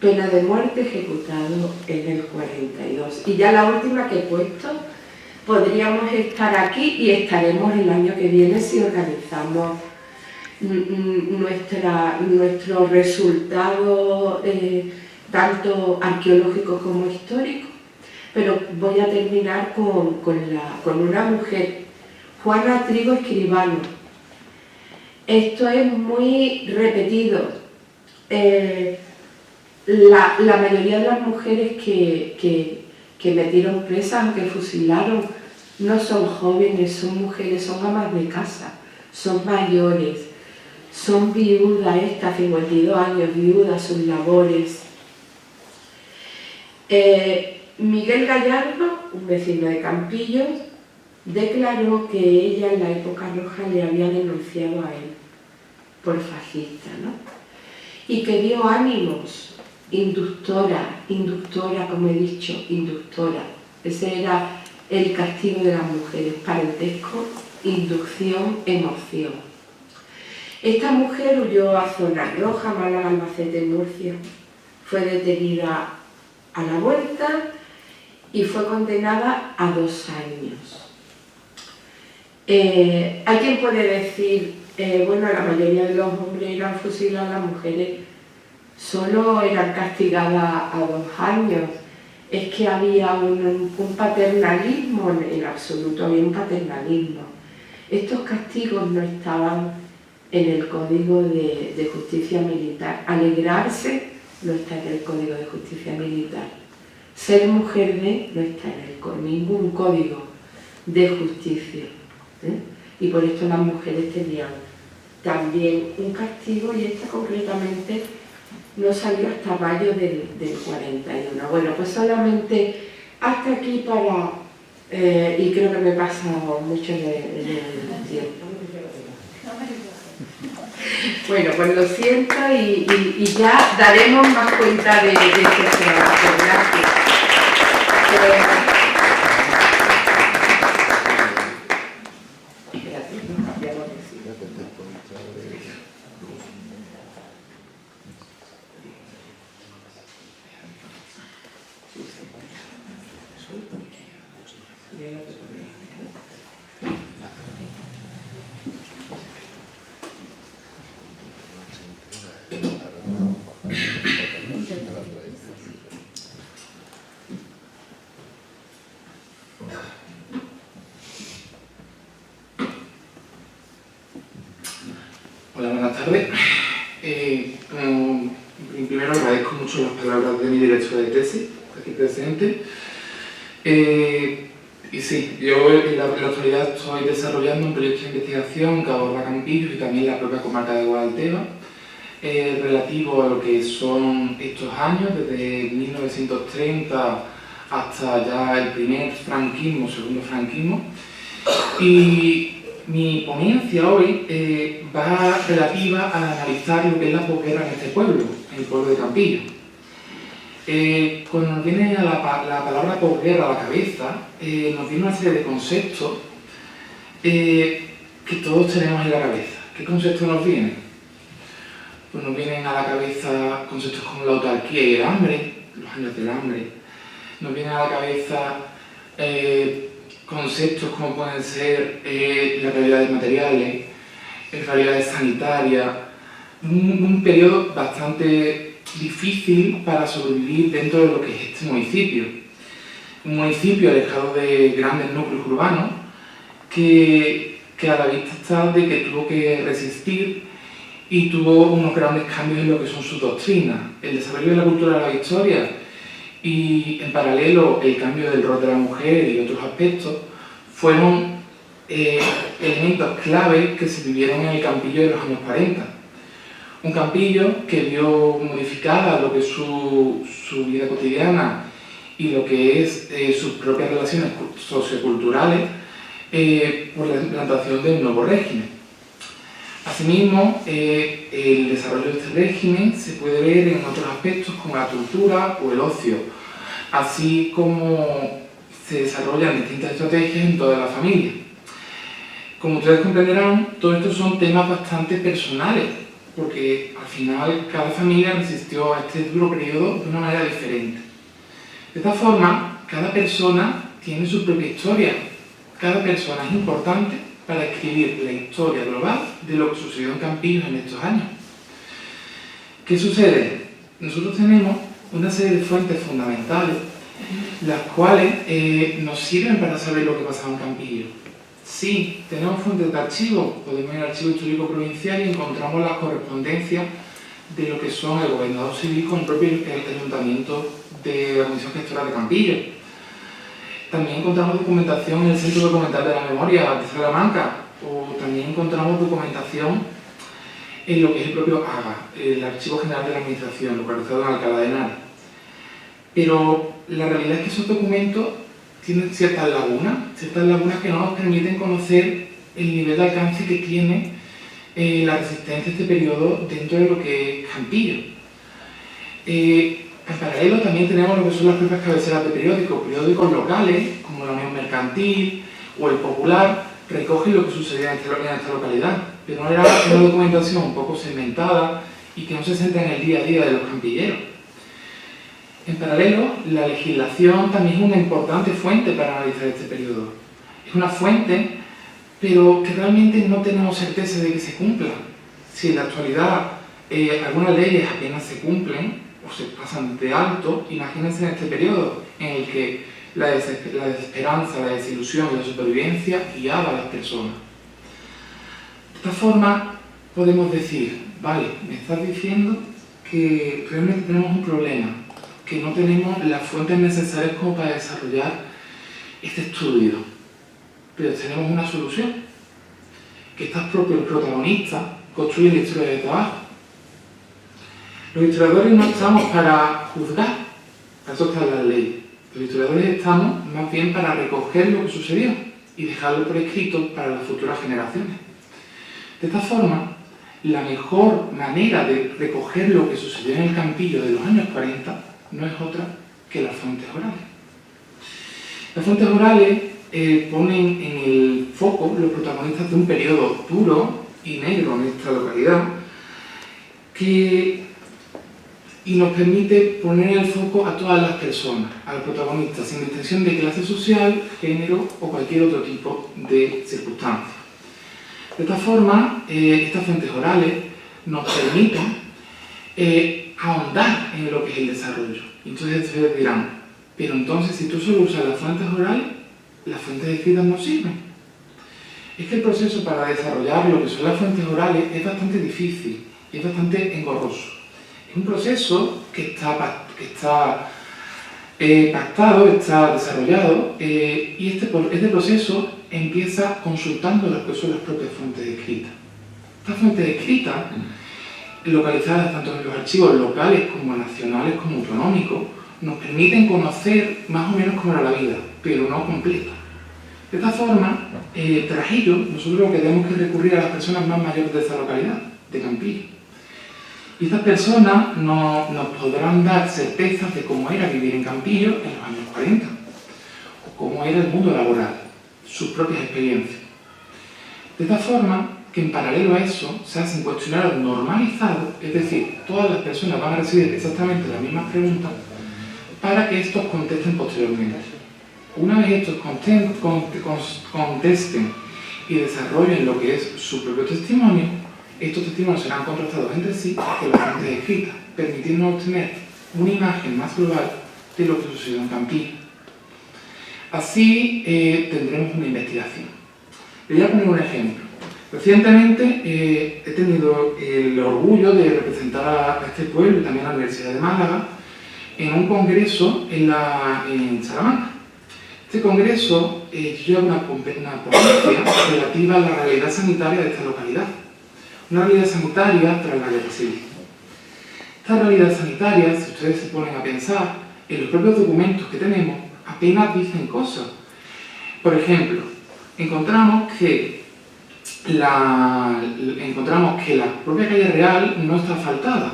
pena de muerte, ejecutado en el 42. Y ya la última que he puesto, podríamos estar aquí y estaremos el año que viene si organizamos nuestro resultado tanto arqueológico como histórico, pero voy a terminar con una mujer, Juana Trigo Escribano. Esto es muy repetido. La mayoría de las mujeres que metieron presas o que fusilaron no son jóvenes, son mujeres, son amas de casa, son mayores, son viudas, 52 años, viudas, sus labores. Miguel Gallardo, un vecino de Campillos, declaró que ella en la época roja le había denunciado a él por fascista, ¿no? Y que dio ánimos, inductora, como he dicho, inductora. Ese era el castigo de las mujeres, parentesco, inducción, emoción. Esta mujer huyó a Zona Roja, Málaga, Albacete, Murcia. Fue detenida a la vuelta y fue condenada a 2 años. Hay quien puede decir, bueno, la mayoría de los hombres eran fusilados, las mujeres solo eran castigadas a 2 años. Es que había un paternalismo, en absoluto había un paternalismo. Estos castigos no estaban en el Código de Justicia Militar. Alegrarse no está en el Código de Justicia Militar. Ser mujer de no está en ningún código de justicia. Y por esto las mujeres tenían también un castigo, y esta concretamente no salió hasta mayo del 41. Bueno, pues solamente hasta aquí para... y creo que me he pasado mucho en el tiempo. Bueno, pues lo siento y ya daremos más cuenta de este trabajo. Gracias. Hola, buenas tardes. Primero agradezco mucho las palabras de mi directora de tesis, aquí presente. Y sí, yo en la actualidad estoy desarrollando un proyecto de investigación en Cabo Campillos y también la propia comarca de Guadalteba, relativo a lo que son estos años, desde 1930 hasta ya el primer franquismo, segundo franquismo. Y mi ponencia hoy va relativa a analizar lo que es la posguerra en este pueblo, en el pueblo de Campillo. Cuando nos viene la palabra posguerra a la cabeza, nos viene una serie de conceptos que todos tenemos en la cabeza. ¿Qué conceptos nos vienen? Pues nos vienen a la cabeza conceptos como la autarquía y el hambre, los años del hambre. Nos vienen a la cabeza conceptos como pueden ser las realidades materiales, realidades sanitarias, un periodo bastante difícil para sobrevivir dentro de lo que es este municipio. Un municipio alejado de grandes núcleos urbanos que a la vista está de que tuvo que resistir y tuvo unos grandes cambios en lo que son sus doctrinas, el desarrollo de la cultura de la victoria y en paralelo el cambio del rol de la mujer y otros aspectos fueron elementos clave que se vivieron en el Campillo de los años 40. Un Campillo que vio modificada lo que es su vida cotidiana y lo que es sus propias relaciones socioculturales por la implantación del nuevo régimen. Asimismo, el desarrollo de este régimen se puede ver en otros aspectos como la cultura o el ocio, así como se desarrollan distintas estrategias en toda la familia. Como ustedes comprenderán, todo esto son temas bastante personales, porque al final cada familia resistió a este duro periodo de una manera diferente. De esta forma, cada persona tiene su propia historia. Cada persona es importante para escribir la historia global de lo que sucedió en Campillos en estos años. ¿Qué sucede? Nosotros tenemos una serie de fuentes fundamentales, las cuales nos sirven para saber lo que pasaba en Campillos. Sí, tenemos fuentes de archivo, podemos ir al Archivo Histórico Provincial y encontramos las correspondencias de lo que son el gobernador civil con el propio ayuntamiento de la Comisión Gestora de Campillos. También encontramos documentación en el Centro Documental de la Memoria de Salamanca, o también encontramos documentación en lo que es el propio AGA, el Archivo General de la Administración, localizado en Alcalá de Henares. Pero la realidad es que esos documentos tienen ciertas lagunas que no nos permiten conocer el nivel de alcance que tiene la resistencia de este periodo dentro de lo que es Campillo. En paralelo también tenemos lo que son las propias cabeceras de periódicos locales, como la Unión Mercantil o el Popular, recogen lo que sucedía en esta localidad, pero no era una documentación un poco segmentada y que no se centra en el día a día de los campilleros. En paralelo, la legislación también es una importante fuente para analizar este periodo. Es una fuente, pero que realmente no tenemos certeza de que se cumpla. Si en la actualidad algunas leyes apenas se cumplen o se pasan de alto, imagínense en este periodo en el que la desesperanza, la desilusión y la supervivencia guiaba a las personas. esta forma podemos decir, vale, me estás diciendo que realmente tenemos un problema, que no tenemos las fuentes necesarias como para desarrollar este estudio, pero tenemos una solución, que estos propios protagonistas construyen la historia de trabajo. Los historiadores no estamos para juzgar, para eso está la ley. Los historiadores estamos más bien para recoger lo que sucedió y dejarlo por escrito para las futuras generaciones. De esta forma, la mejor manera de recoger lo que sucedió en el Campillo de los años 40 no es otra que las fuentes orales. Las fuentes orales ponen en el foco los protagonistas de un periodo duro y negro en esta localidad y nos permite poner el foco a todas las personas, a los protagonistas, sin distinción de clase social, género o cualquier otro tipo de circunstancia. De esta forma, estas fuentes orales nos permiten ahondar en lo que es el desarrollo. Entonces ustedes dirán, pero entonces si tú solo usas las fuentes orales, las fuentes escritas no sirven. Es que el proceso para desarrollar lo que son las fuentes orales es bastante difícil y es bastante engorroso. Es un proceso que está pactado, está desarrollado y este proceso empieza consultando lo que son las propias fuentes escritas. Estas fuentes escritas, localizadas tanto en los archivos locales como nacionales como autonómicos, nos permiten conocer más o menos cómo era la vida, pero no completa. De esta forma, tras ello, nosotros lo que tenemos que recurrir a las personas más mayores de esta localidad, de Campillo. Y estas personas nos podrán dar certezas de cómo era vivir en Campillo en los años 40, o cómo era el mundo laboral, sus propias experiencias. De esta forma, que en paralelo a eso se hacen cuestionarios normalizados, es decir, todas las personas van a recibir exactamente las mismas preguntas para que estos contesten posteriormente. Una vez estos contesten y desarrollen lo que es su propio testimonio, estos testimonios serán contrastados entre sí con las fuentes escritas, permitiendo obtener una imagen más global de lo que sucedió en Campillo. Así tendremos una investigación. Les voy a poner un ejemplo. Recientemente he tenido el orgullo de representar a este pueblo y también a la Universidad de Málaga en un congreso en Salamanca. Este congreso lleva una ponencia relativa a la realidad sanitaria de esta localidad. Una realidad sanitaria tras la guerra civil. Esta realidad sanitaria, si ustedes se ponen a pensar, en los propios documentos que tenemos, apenas dicen cosas. Por ejemplo, encontramos que la propia calle real no está asfaltada,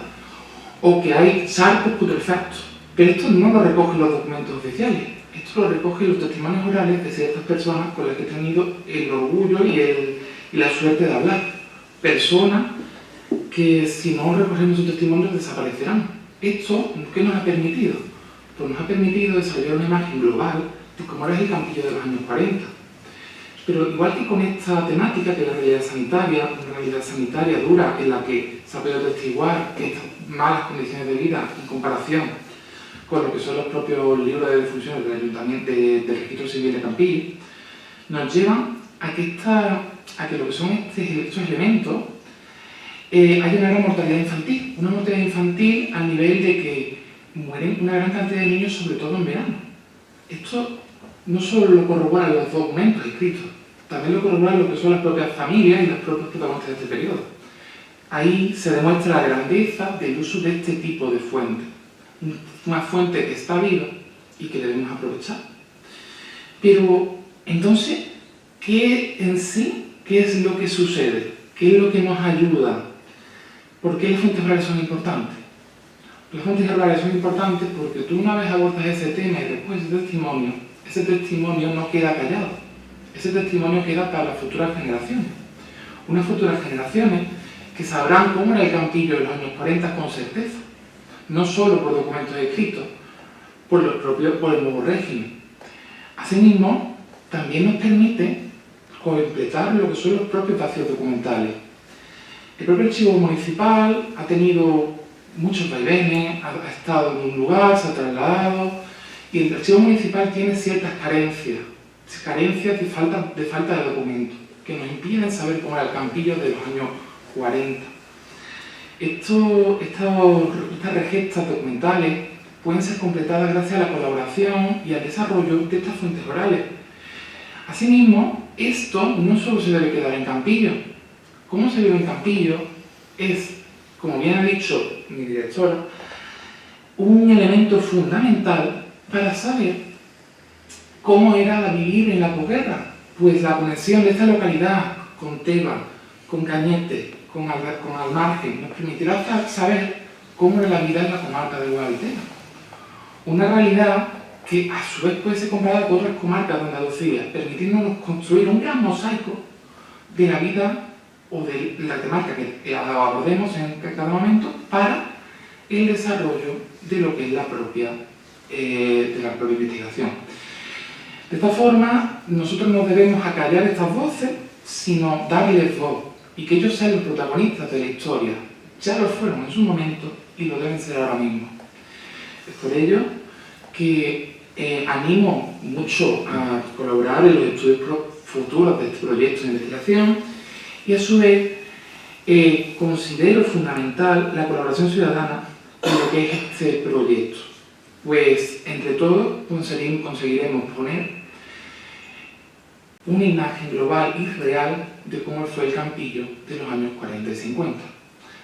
o que hay charcos putrefactos. Pero esto no lo recogen los documentos oficiales, esto lo recogen los testimonios orales de ciertas personas con las que he tenido el orgullo y la suerte de hablar. Personas que si no recogemos sus testimonios desaparecerán. ¿Esto qué nos ha permitido? Pues nos ha permitido desarrollar una imagen global de cómo era el Campillo de los años 40. Pero igual que con esta temática, que es la realidad sanitaria, una realidad sanitaria dura en la que se ha podido atestiguar que estas malas condiciones de vida en comparación con lo que son los propios libros de defunciones del Ayuntamiento del Registro Civil de Campillo, nos llevan a que lo que son estos elementos hay una gran mortalidad infantil. Una mortalidad infantil al nivel de que mueren una gran cantidad de niños, sobre todo en verano. Esto no solo lo corroboran los documentos escritos, también lo corroboran lo que son las propias familias y los propios protagonistas de este periodo. Ahí se demuestra la grandeza del uso de este tipo de fuentes. Una fuente que está viva y que debemos aprovechar. Pero, entonces, ¿qué es lo que sucede? ¿Qué es lo que nos ayuda? ¿Por qué las fuentes orales son importantes? Las fuentes orales son importantes porque tú una vez abordas ese tema y después ese testimonio no queda callado. Ese testimonio queda para las futuras generaciones. Unas futuras generaciones que sabrán cómo era el Campillo de los años 40 con certeza. No solo por documentos escritos, por el nuevo régimen. Asimismo, también nos permite completar lo que son los propios vacíos documentales. El propio archivo municipal ha tenido muchos vaivenes, ha estado en un lugar, se ha trasladado, y el archivo municipal tiene ciertas carencias de falta de documentos. que nos impiden saber cómo era el Campillo de los años 40. Estas regestas documentales pueden ser completadas gracias a la colaboración y al desarrollo de estas fuentes orales. Asimismo, esto no solo se debe quedar en Campillo. Cómo se vive en Campillo es, como bien ha dicho mi directora, un elemento fundamental para saber cómo era vivir en la posguerra. Pues la conexión de esta localidad con Teba, con Cañete, con Almargen, nos permitirá saber cómo era la vida en la comarca de Guadaltena. Una realidad que a su vez puede ser comparada con otras comarcas de Andalucía, permitiéndonos construir un gran mosaico de la vida o de la temática que abordemos en cada momento para el desarrollo de lo que es la propia investigación. De esta forma, nosotros no debemos acallar estas voces, sino darles voz y que ellos sean los protagonistas de la historia. Ya lo fueron en su momento y lo deben ser ahora mismo. Es por ello que animo mucho a colaborar en los estudios futuros de este proyecto de investigación y a su vez considero fundamental la colaboración ciudadana en lo que es este proyecto, pues entre todos conseguiremos poner una imagen global y real de cómo fue el Campillo de los años 40 y 50.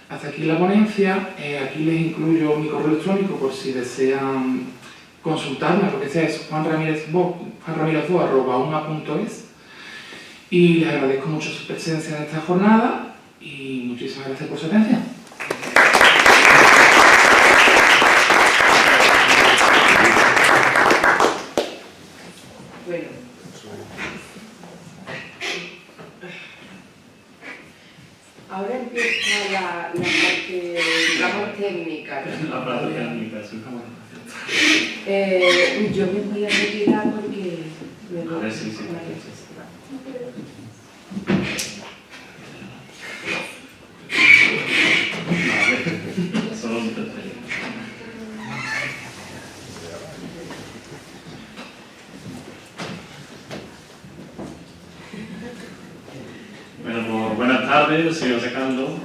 Hasta aquí la ponencia, aquí les incluyo mi correo electrónico por si desean consultarme, lo que sea es juanramirezbo@uma.es, y les agradezco mucho su presencia en esta jornada y muchísimas gracias por su atención. Bueno, ahora empieza la parte, digamos, técnica. La parte técnica, sí. Yo me voy a retirar porque me voy Vale, sí. Vale. Solo un tercero. Bueno, pues buenas tardes, soy José Cando.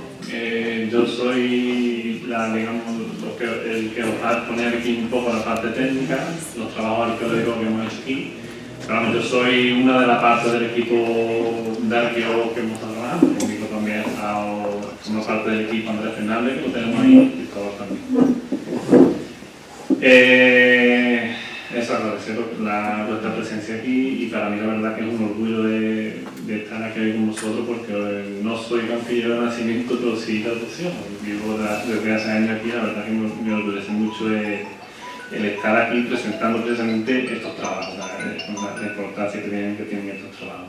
Yo soy el que os va a poner aquí un poco la parte técnica, los trabajos arqueológicos que hemos hecho aquí. Pero yo soy una de las partes del equipo de arqueólogos que hemos trabajado. Conmigo también forma parte del equipo Andrés Fernández, que lo tenemos ahí, y todos también. Eso, agradecer vuestra presencia aquí y para mí la verdad que es un orgullo de estar aquí con vosotros porque no soy campillero de nacimiento, pero sí de adopción. Vivo desde hace años aquí, la verdad que me orgullece mucho el estar aquí presentando precisamente estos trabajos, la importancia que tienen estos trabajos.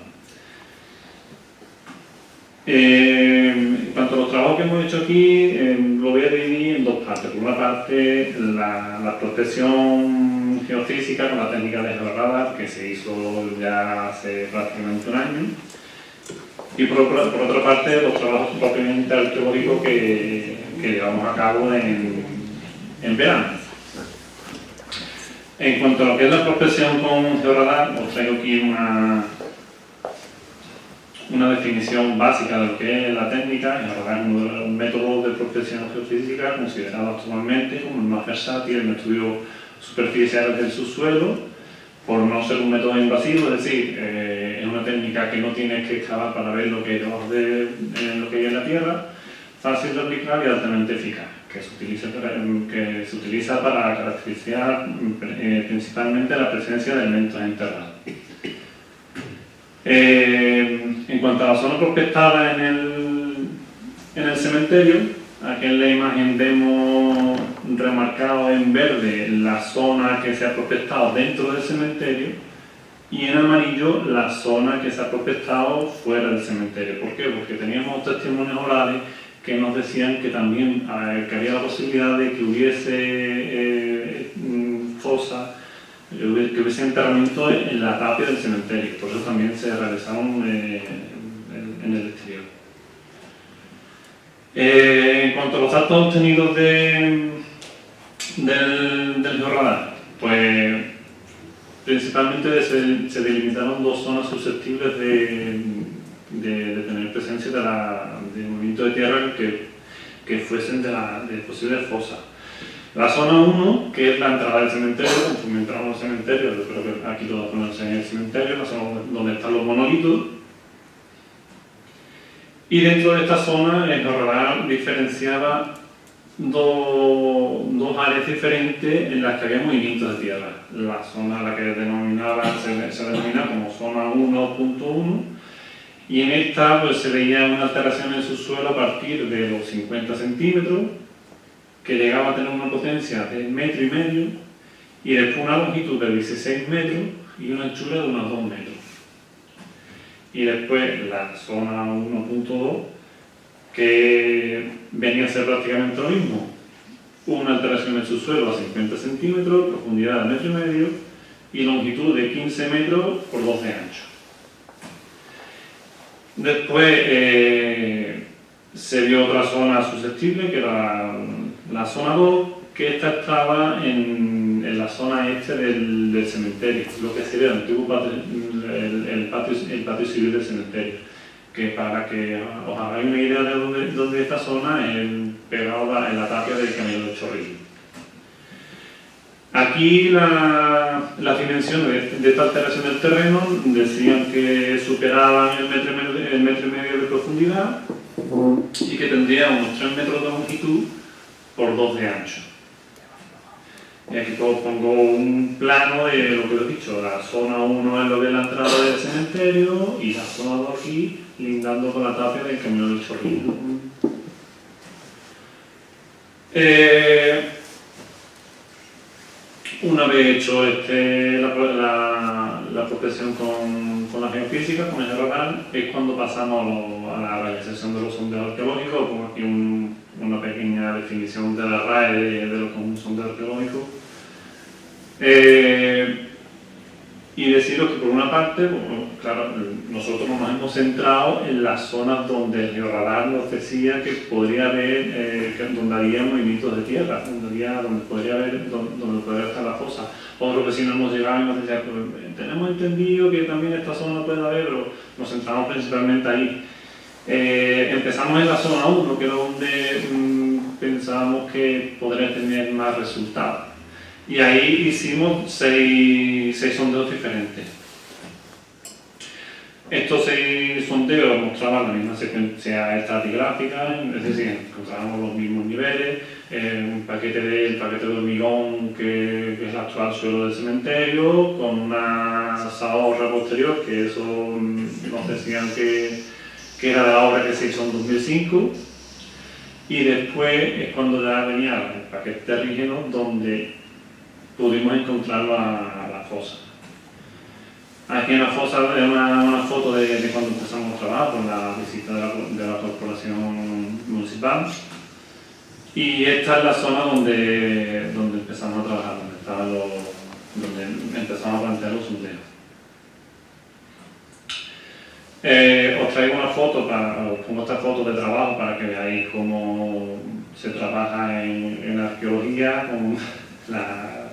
En cuanto a los trabajos que hemos hecho aquí, lo voy a dividir en dos partes. Por una parte, la prospección geofísica con la técnica de georradar, que se hizo ya hace prácticamente un año. Y por otra parte, los trabajos propiamente arqueológicos que llevamos a cabo en verano. En cuanto a lo que es la prospección con georradar, os traigo aquí una definición básica de lo que es la técnica. El georradar es uno de los métodos de prospección geofísica considerado actualmente como el más versátil en estudios superficiales del subsuelo, por no ser un método invasivo, es decir, es una técnica que no tienes que excavar para ver lo que hay debajo de lo que hay en la tierra, fácil de aplicar y altamente eficaz, que se utiliza para caracterizar principalmente la presencia de elementos enterrados. En cuanto a la zona prospectada en el cementerio, aquí en la imagen vemos remarcado en verde la zona que se ha prospectado dentro del cementerio y en amarillo la zona que se ha prospectado fuera del cementerio. ¿Por qué? Porque teníamos testimonios orales que nos decían que también que había la posibilidad de que hubiese fosas, que hubiese enterramiento en la tapia del cementerio. Por eso también se realizaron en el exterior. En cuanto a los datos obtenidos del georradar, pues principalmente se delimitaron dos zonas susceptibles de tener presencia de movimiento de tierra que fuesen de posibles fosas. La zona 1, que es la entrada del cementerio, conforme entramos al cementerio, yo creo que aquí todos conocen el cementerio, la zona donde están los monolitos. Y dentro de esta zona, el Jorralán diferenciaba dos áreas diferentes en las que había movimientos de tierra. La zona la que se denomina como zona 1.1, y en esta pues, se veía una alteración en su suelo a partir de los 50 centímetros, que llegaba a tener una potencia de 1,5 metros, y después una longitud de 16 metros y una anchura de unos 2 metros. Y después la zona 1.2, que venía a ser prácticamente lo mismo, una alteración en su suelo a 50 centímetros, profundidad de 1,5 metros y longitud de 15 metros por 12 de ancho. Después se vio otra zona susceptible, que era la zona 2, que esta estaba en la zona este del cementerio, lo que sería el antiguo patio civil del cementerio, que para que os hagáis una idea de dónde esta zona es pegada en la tapia del Camino del Chorrillo. Aquí las dimensiones de esta alteración del terreno decían que superaban el 1,5 metros de profundidad y que tendría unos 3 metros de longitud por 2 de ancho. Y aquí os pongo un plano de lo que os he dicho. La zona 1 es lo que es la entrada del cementerio y la zona 2 aquí lindando con la tapia del Camino del Chorrillo. Una vez hecho la prospección con la geofísica, con el Jorralán, es cuando pasamos a la realización de los sondeos arqueológicos. Pongo aquí una pequeña definición de la RAE de lo que es un sondeo arqueológico. Y deciros que por una parte, bueno, claro, nosotros nos hemos centrado en las zonas donde el Jorralán nos decía que podría haber, donde había movimientos de tierra, donde podría estar la fosa. Otros vecinos hemos llegado y nos decían, pues, tenemos entendido que también esta zona puede haber, pero nos centramos principalmente ahí. Empezamos en la zona 1, que era donde pensábamos que podría tener más resultados. Y ahí hicimos 6 sondeos diferentes. Estos 6 sondeos mostraban la misma secuencia estratigráfica, es decir, encontrábamos los mismos niveles, el paquete de hormigón que es el actual suelo del cementerio, con una zahorra posterior, que eso nos decían que era de la obra que se hizo en 2005, y después es cuando ya venía el paquete terrígeno, donde pudimos encontrar la fosa. Aquí en la fosa es una foto de cuando empezamos a trabajar con la visita de la corporación municipal, y esta es la zona donde empezamos a trabajar, donde empezamos a plantear los sondeos. Os traigo una foto, os pongo esta foto de trabajo para que veáis cómo se trabaja en arqueología con las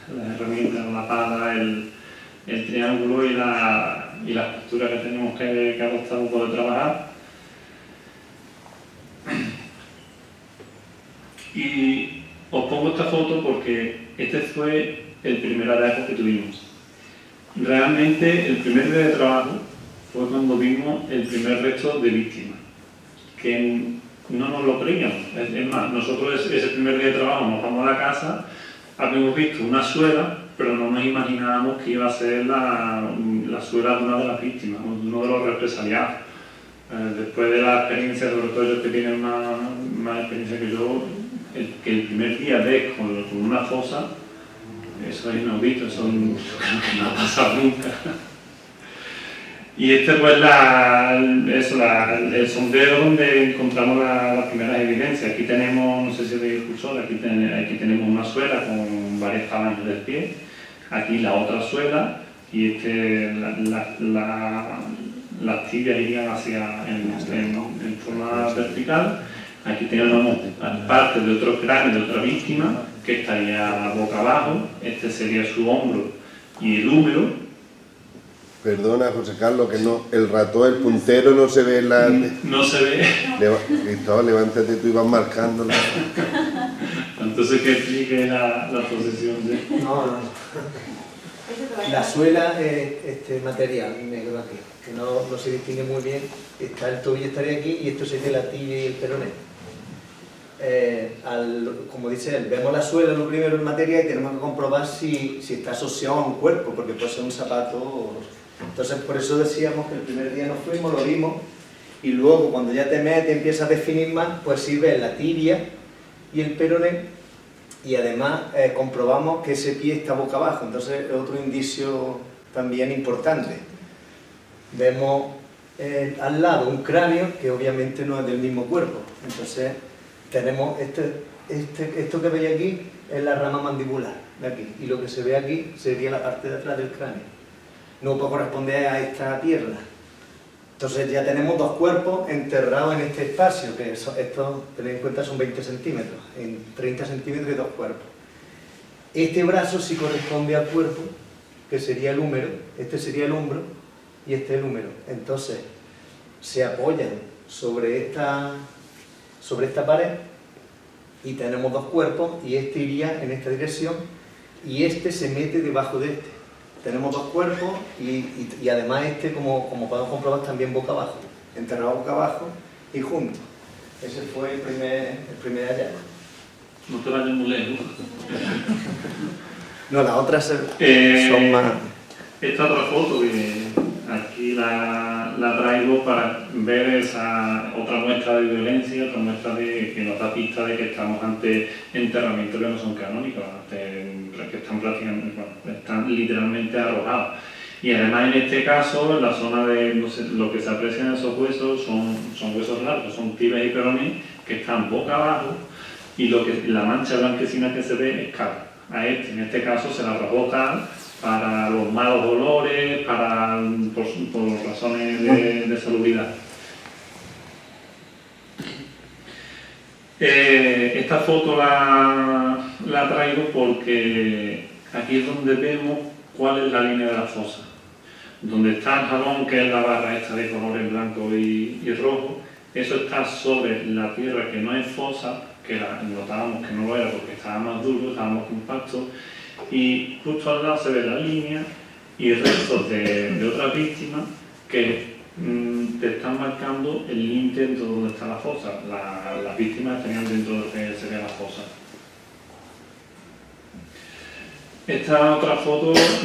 herramientas, la pala, el triángulo y la postura que tenemos que adoptar para poder trabajar. Y os pongo esta foto porque este fue el primer hallazgo que tuvimos. Realmente el primer día de trabajo fue cuando vimos el primer resto de víctimas, que no nos lo creíamos. Es más, nosotros ese primer día de trabajo nos vamos a la casa, habíamos visto una suela, pero no nos imaginábamos que iba a ser la suela de una de las víctimas, uno de los represaliados. Después de la experiencia, sobre todo ellos que tienen más experiencia que yo, que el primer día ves con una fosa, eso es inaudito, eso creo que no ha pasado nunca. Y este pues el sondeo donde encontramos las primeras evidencias. Aquí tenemos, no sé si veis el cursor, aquí tenemos una suela con varios tamaños del pie, aquí la otra suela, y las tibias irían en forma vertical. Aquí tenemos parte de otro cráneo de otra víctima que estaría boca abajo, este sería su hombro y el húmero. Perdona, José Carlos, que no, el ratón, el puntero no se ve en la... No se ve. Cristóbal, levántate tú y vas marcándolo. Entonces que explique la posición de... No. La suela es este material negro aquí, que no se distingue muy bien. Está el tobillo estaría aquí y esto sería la tibia y el peroné. Como dice él, vemos la suela lo primero en materia y tenemos que comprobar si está asociado a un cuerpo, porque puede ser un zapato. Entonces por eso decíamos que el primer día nos fuimos, lo vimos, y luego cuando ya te metes y empiezas a definir más, pues sí ves la tibia y el peroné, y además comprobamos que ese pie está boca abajo. Entonces es otro indicio también importante. Vemos al lado un cráneo que obviamente no es del mismo cuerpo. Entonces tenemos esto que veis aquí es la rama mandibular de aquí, y lo que se ve aquí sería la parte de atrás del cráneo. No puede corresponder a esta pierna. Entonces ya tenemos dos cuerpos enterrados en este espacio, que estos, tened en cuenta, son 20 centímetros, en 30 centímetros de dos cuerpos. Este brazo sí corresponde al cuerpo, que sería el húmero, este sería el hombro y este el húmero. Entonces se apoyan sobre esta pared y tenemos dos cuerpos, y este iría en esta dirección y este se mete debajo de este. Tenemos dos cuerpos y además este, como podemos comprobar, también boca abajo, enterrado boca abajo y juntos. Ese fue el primer hallazgo. No te vayas muy lejos. No, las otras son más... Esta otra foto que aquí la traigo para ver esa otra muestra de violencia, otra muestra que nos da pista de que estamos ante enterramientos que no son canónicos, que están prácticamente, bueno, están literalmente arrojados. Y además en este caso, en la zona de lo que se aprecia en esos huesos son huesos largos, son tibias y peroné que están boca abajo, y la mancha blanquecina que se ve es cal. En este caso se la arrojó cal para los malos olores, por razones de salubridad. Esta foto la traigo porque aquí es donde vemos cuál es la línea de la fosa. Donde está el jalón, que es la barra esta de colores blanco y rojo, eso está sobre la tierra que no es fosa, que notábamos que no lo era porque estaba más duro, estaba más compacto, y justo al lado se ve la línea y restos de otras víctimas que te están marcando el límite dentro de donde está la fosa. Las víctimas tenían dentro de lo que sería la fosa. Esta otra foto es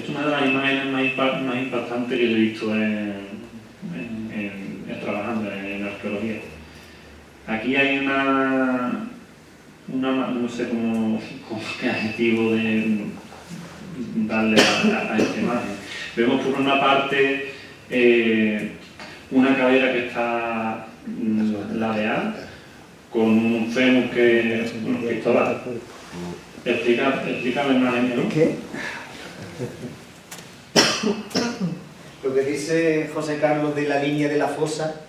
una de las imágenes más impactantes que yo he visto trabajando en arqueología. Aquí hay no sé qué adjetivo de darle a esta imagen. Vemos por una parte una cadera que está ladeada con un fémur que es un pistolar. Explica la imagen, ¿no? ¿Qué? Lo que dice José Carlos de la línea de la fosa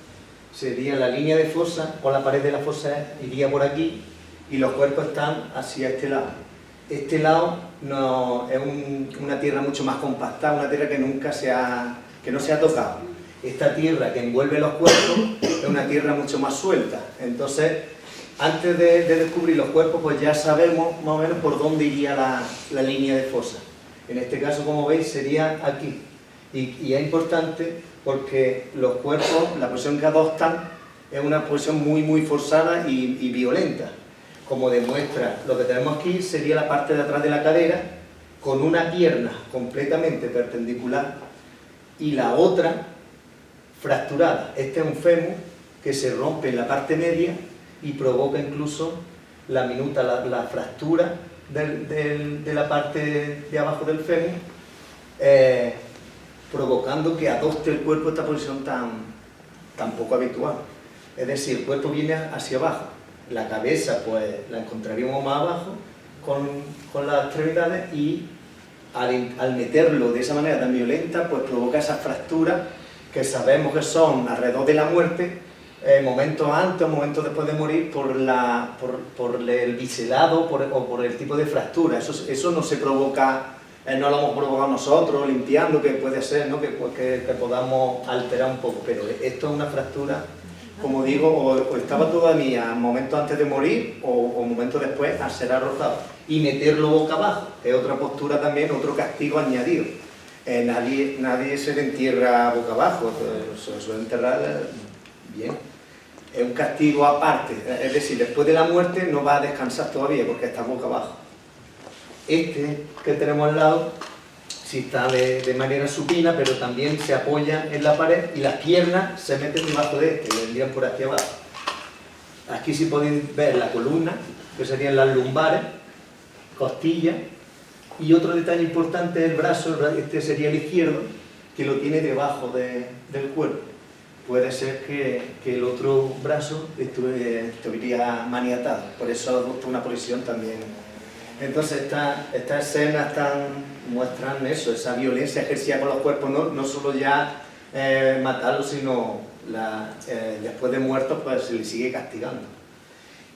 sería la línea de fosa, o la pared de la fosa iría por aquí y los cuerpos están hacia este lado. Este lado es una tierra mucho más compactada, una tierra que no se ha tocado. Esta tierra que envuelve los cuerpos es una tierra mucho más suelta. Entonces, antes de descubrir los cuerpos, pues ya sabemos más o menos por dónde iría la línea de fosa. En este caso, como veis, sería aquí. Y es importante porque los cuerpos, la posición que adoptan es una posición muy, muy forzada y violenta. Como demuestra, lo que tenemos aquí sería la parte de atrás de la cadera, con una pierna completamente perpendicular y la otra fracturada. Este es un fémur que se rompe en la parte media y provoca incluso la fractura de la parte de abajo del fémur, provocando que adopte el cuerpo esta posición tan poco habitual. Es decir, el cuerpo viene hacia abajo, la cabeza pues la encontraríamos más abajo con las extremidades, y al meterlo de esa manera tan violenta pues provoca esas fracturas que sabemos que son alrededor de la muerte, momentos antes o momentos después de morir, por el biselado o por el tipo de fractura. Eso no se provoca no lo hemos provocado nosotros, limpiando, que puede ser, ¿no? que podamos alterar un poco, pero esto es una fractura, como digo, o estaba todavía momentos antes de morir o momentos después a ser arrojado y meterlo boca abajo, es otra postura también, otro castigo añadido. Nadie se le entierra boca abajo, se suele enterrar bien. Es un castigo aparte, es decir, después de la muerte no va a descansar todavía porque está boca abajo. Este que tenemos al lado sí está de manera supina, pero también se apoya en la pared y las piernas se meten debajo de este, vendrían por aquí abajo. Aquí sí podéis ver la columna, que serían las lumbares, costillas, y otro detalle importante es el brazo, este sería el izquierdo, que lo tiene debajo del cuerpo. Puede ser que el otro brazo estuviera maniatado, por eso adopta una posición también. Entonces estas escenas muestran eso, esa violencia ejercida con los cuerpos, no solo ya matarlos, sino después de muertos pues se les sigue castigando.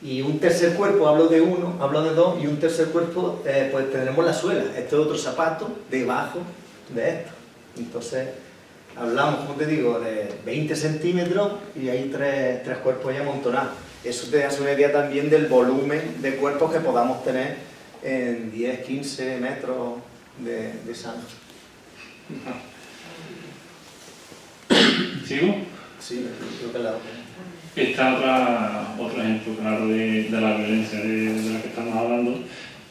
Y un tercer cuerpo, hablo de uno, hablo de dos, y un tercer cuerpo pues tenemos la suela, este es otro zapato debajo de esto. Entonces hablamos, como te digo, de 20 centímetros y hay tres cuerpos ya amontonados. Eso te hace una idea también del volumen de cuerpos que podamos tener en 10, 15 metros de sangre. ¿Sigo? Sí, creo que la otra. Está otro ejemplo claro de la violencia de la que estamos hablando,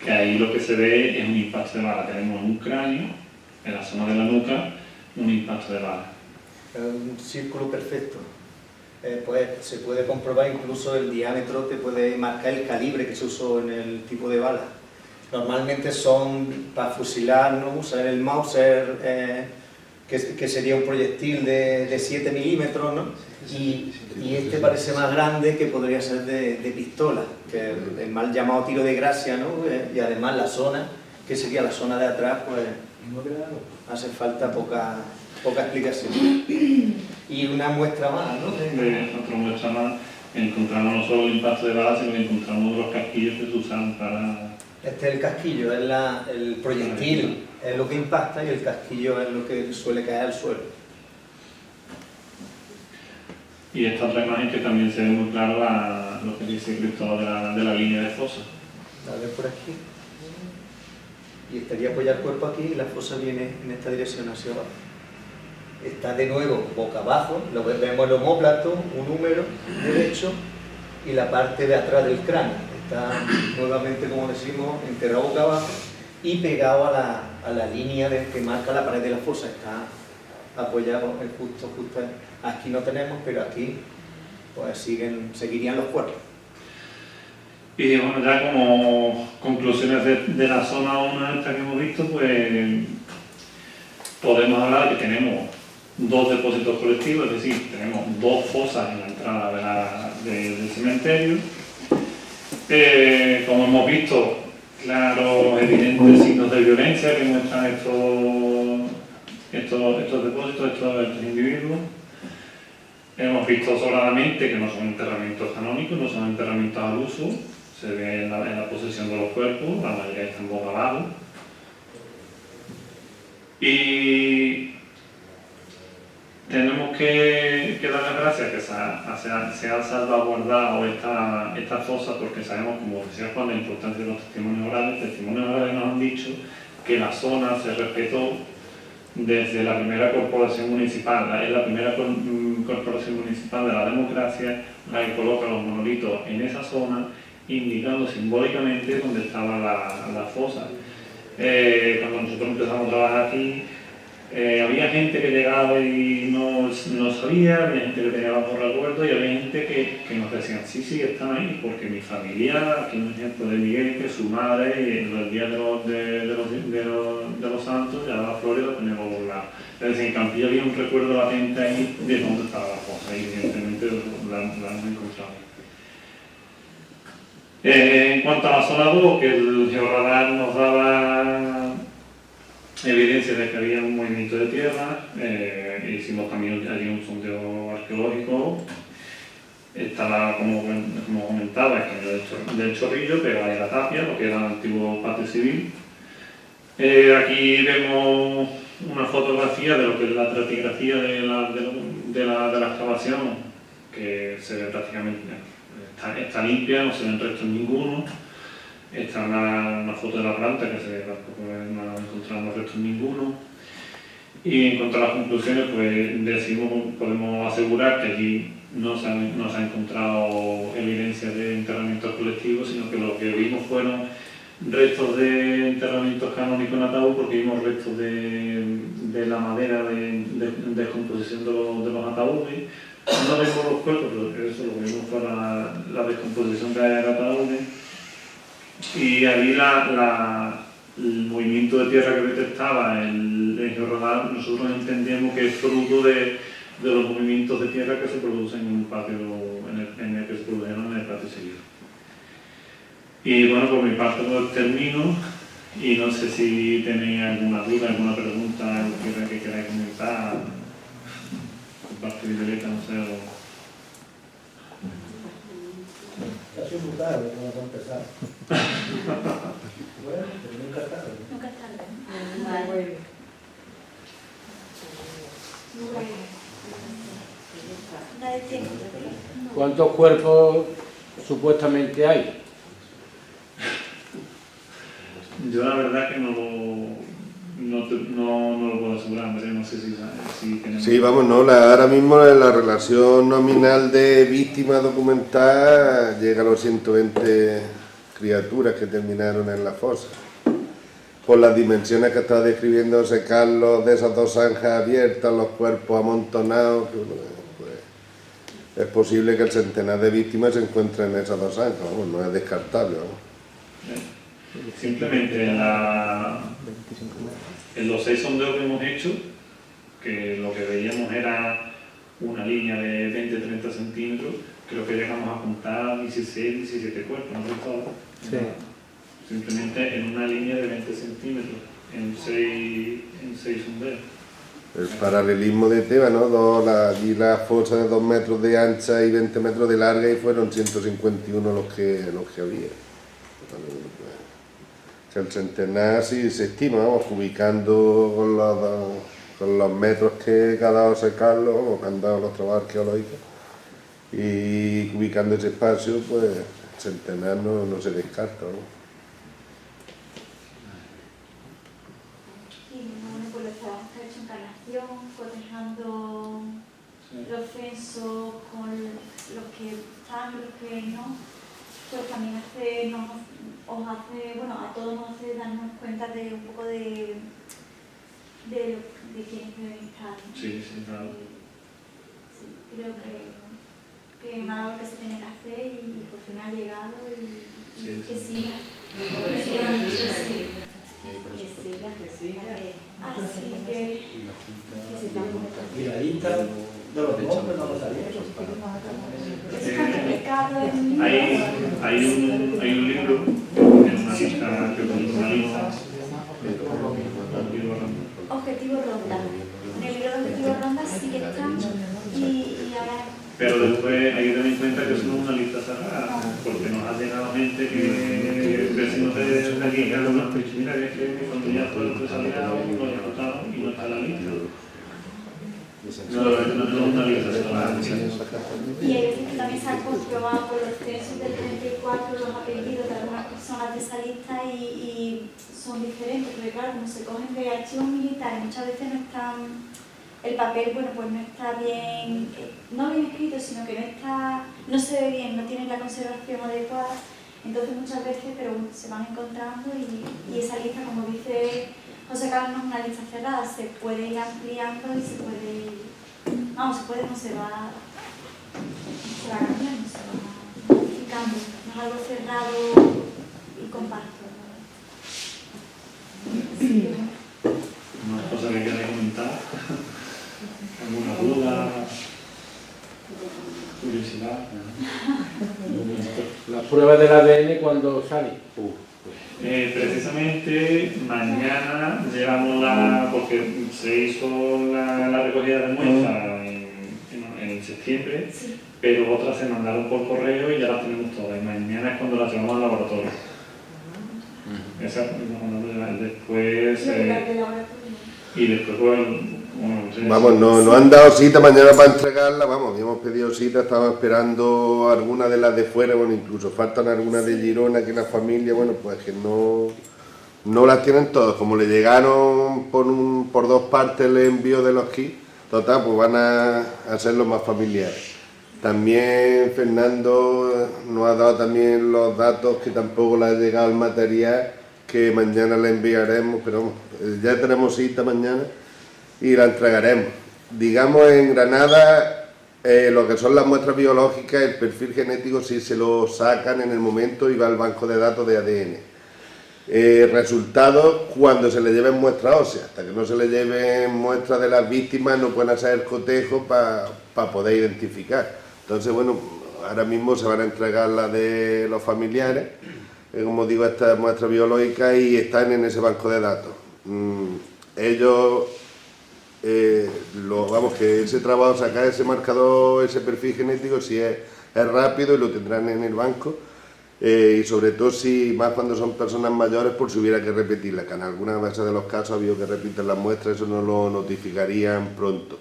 que ahí lo que se ve es un impacto de bala. Tenemos en un cráneo, en la zona de la nuca, un impacto de bala. Un círculo perfecto. Pues se puede comprobar incluso el diámetro, te puede marcar el calibre que se usó en el tipo de bala. Normalmente son para fusilar, ¿no? Usar el Mauser, que sería un proyectil de 7 milímetros, ¿no? Y este parece más grande, que podría ser de pistola, que el mal llamado tiro de gracia, ¿no? Y además la zona, que sería la zona de atrás, pues hace falta poca explicación. Y una muestra más, ¿no? Otra muestra más, encontramos no solo el impacto de bala, sino que encontramos los casquillos que se usan para... Este es el casquillo, es el proyectil, es lo que impacta, y el casquillo es lo que suele caer al suelo. Y esta otra imagen que también se ve muy claro lo que dice Cristóbal de la línea de fosa. A ver por aquí. Y estaría apoyar el cuerpo aquí y la fosa viene en esta dirección hacia abajo. Está de nuevo boca abajo, vemos el omóplato, un húmero derecho y la parte de atrás del cráneo. Está nuevamente, como decimos, enterrado boca abajo y pegado a la línea que marca la pared de la fosa. Está apoyado justo ahí. Aquí no tenemos, pero aquí pues seguirían los cuerpos. Y bueno, ya como conclusiones de la zona 1 esta que hemos visto, pues podemos hablar de que tenemos 2 depósitos colectivos, es decir, tenemos 2 fosas en la entrada del cementerio. Como hemos visto, claros, evidentes signos de violencia que muestran estos depósitos, estos individuos. Hemos visto sobradamente que no son enterramientos canónicos, no son enterramientos al uso, se ve en la posesión de los cuerpos, la mayoría están boca abajo. Y tenemos que dar las gracias que se ha salvaguardado esta fosa, porque sabemos, como decía Juan, la importancia de los testimonios orales. Los testimonios orales nos han dicho que la zona se respetó desde la primera corporación municipal. Es la primera corporación municipal de la democracia la que coloca los monolitos en esa zona, indicando simbólicamente dónde estaba la fosa. Cuando nosotros empezamos a trabajar aquí, había gente que llegaba y no sabía, había gente que tenía bajo recuerdo, y había gente que nos decían, sí, están ahí, porque mi familia, aquí un ejemplo de Miguel, que su madre, en los días de los santos, llevaba flores y los tenía bordados. Es decir, en Campillo había un recuerdo latente ahí de dónde estaba la fosa, y evidentemente la hemos encontrado. En cuanto a la zona 2, que el georradar nos daba evidencia de que había un movimiento de tierra, hicimos también allí un sondeo arqueológico. Estaba, como comentaba, el camino del Chorrillo, pegado a la tapia, lo que era el antiguo patio civil. Aquí vemos una fotografía de lo que es la estratigrafía de la excavación, que se ve prácticamente, está limpia, no se ven restos ninguno. Está una foto de la planta que se ve, tampoco no encontramos restos ninguno. Y en cuanto a las conclusiones, pues podemos asegurar que allí no se ha encontrado evidencia de enterramientos colectivos, sino que lo que vimos fueron restos de enterramientos canónicos en ataúd, porque vimos restos de la madera de descomposición de los ataúdes. No vimos los cuerpos, pero eso lo que vimos fue la descomposición de ataúdes. Y allí el movimiento de tierra que detectaba el georradar, nosotros entendíamos que es fruto de los movimientos de tierra que se producen en un patio, en el que se produjeron en el patio seguido. Y bueno, por mi parte pues termino, y no sé si tenéis alguna duda, alguna pregunta, algo que queráis comentar, por parte de Violeta, no sé. Ha sido muy tarde, no vamos a empezar. Bueno, pero nunca es tarde. Nunca es tarde. ¿Cuántos cuerpos supuestamente hay? Yo la verdad que no lo puedo asegurar, no sé si tenemos... Sí, vamos, no, ahora mismo la relación nominal de víctimas documentada llega a los 120 criaturas que terminaron en la fosa. Por las dimensiones que está describiendo José Carlos, de esas dos zanjas abiertas, los cuerpos amontonados, pues, es posible que el centenar de víctimas se encuentren en esas dos zanjas, vamos, no es descartable. Vamos. Simplemente en los 6 sondeos que hemos hecho, que lo que veíamos era una línea de 20-30 centímetros, creo que llegamos a contar 16-17 cuerpos, ¿no? Sí. Simplemente en una línea de 20 centímetros, en 6 sondeos. El paralelismo de Teba, ¿no? Allí la fosa de 2 metros de ancha y 20 metros de larga, y fueron 151 los que había. El centenar sí se estima, vamos, ubicando con los metros que ha dado José Carlos, o que han dado los trabajos arqueológicos, y ubicando ese espacio, pues el centenar no se descarta, ¿no? Y bueno, pues los trabajos que ha hecho Encarnación, cotejando los censos con los que están, los que no, pues también a todos nos hace darnos cuenta de un poco de quiénes deben estar. Sí, claro. Sí, creo que es algo que se tiene que hacer y por fin ha llegado y que siga. Así que Y la lista de los nombres no lo sabía. Hay un libro, en una lista que publica una lista, Objetivo Ronda. En el libro de Objetivo Ronda sí que están y ahora... Pero después hay que tener en cuenta que eso no es una lista cerrada, porque nos ha llegado gente que vecinos de aquí que han dicho, mira, que es que mi familia fue empresariado, lo ejecutaron y no está en la lista. No es una lista cerrada. Y hay veces que también se han comprobado por los censos del 34 los apellidos de algunas personas de esa lista y son diferentes, porque claro, como se cogen de archivos militares, muchas veces no están, el papel, bueno, pues no está bien, no bien escrito, sino que no se ve bien, no tiene la conservación adecuada, entonces muchas veces, pero bueno, se van encontrando y esa lista, como dice José Carlos, no es una lista cerrada, se puede ir ampliando y se puede conservar, se va cambiando, se va modificando, no es algo cerrado y compacto. Así que bueno. ¿Una cosa que queráis comentar? ¿Alguna duda? ¿Curiosidad? Las pruebas del ADN, ¿cuándo salen? Precisamente mañana llevamos porque se hizo la recogida de muestras en septiembre, sí, pero otras se mandaron por correo y ya las tenemos todas. Y mañana es cuando las llevamos al laboratorio. Exacto, después... y después, bueno, no sé. Vamos, no han dado cita mañana para entregarla, vamos, habíamos pedido cita, estaba esperando algunas de las de fuera, bueno, incluso faltan algunas de Girona, que la familia, bueno, pues que no las tienen todas, como le llegaron por dos partes el envío de los kits, total, pues van a hacerlo más familiares. También Fernando nos ha dado también los datos que tampoco le ha llegado el material, que mañana le enviaremos, pero vamos, ya tenemos cita mañana y la entregaremos. Digamos, en Granada, lo que son las muestras biológicas, el perfil genético sí se lo sacan en el momento y va al banco de datos de ADN. Resultados cuando se le lleven muestras óseas, hasta que no se le lleven muestras de las víctimas no pueden hacer el cotejo para poder identificar. Entonces, bueno, ahora mismo se van a entregar las de los familiares, como digo, estas muestras biológicas, y están en ese banco de datos. Ellos, vamos, que ese trabajo, sacar ese marcador, ese perfil genético, sí es rápido y lo tendrán en el banco. Y sobre todo si más cuando son personas mayores, por si hubiera que repetirla, que en algunas veces de los casos ha habido que repiten las muestras, eso no lo notificarían pronto,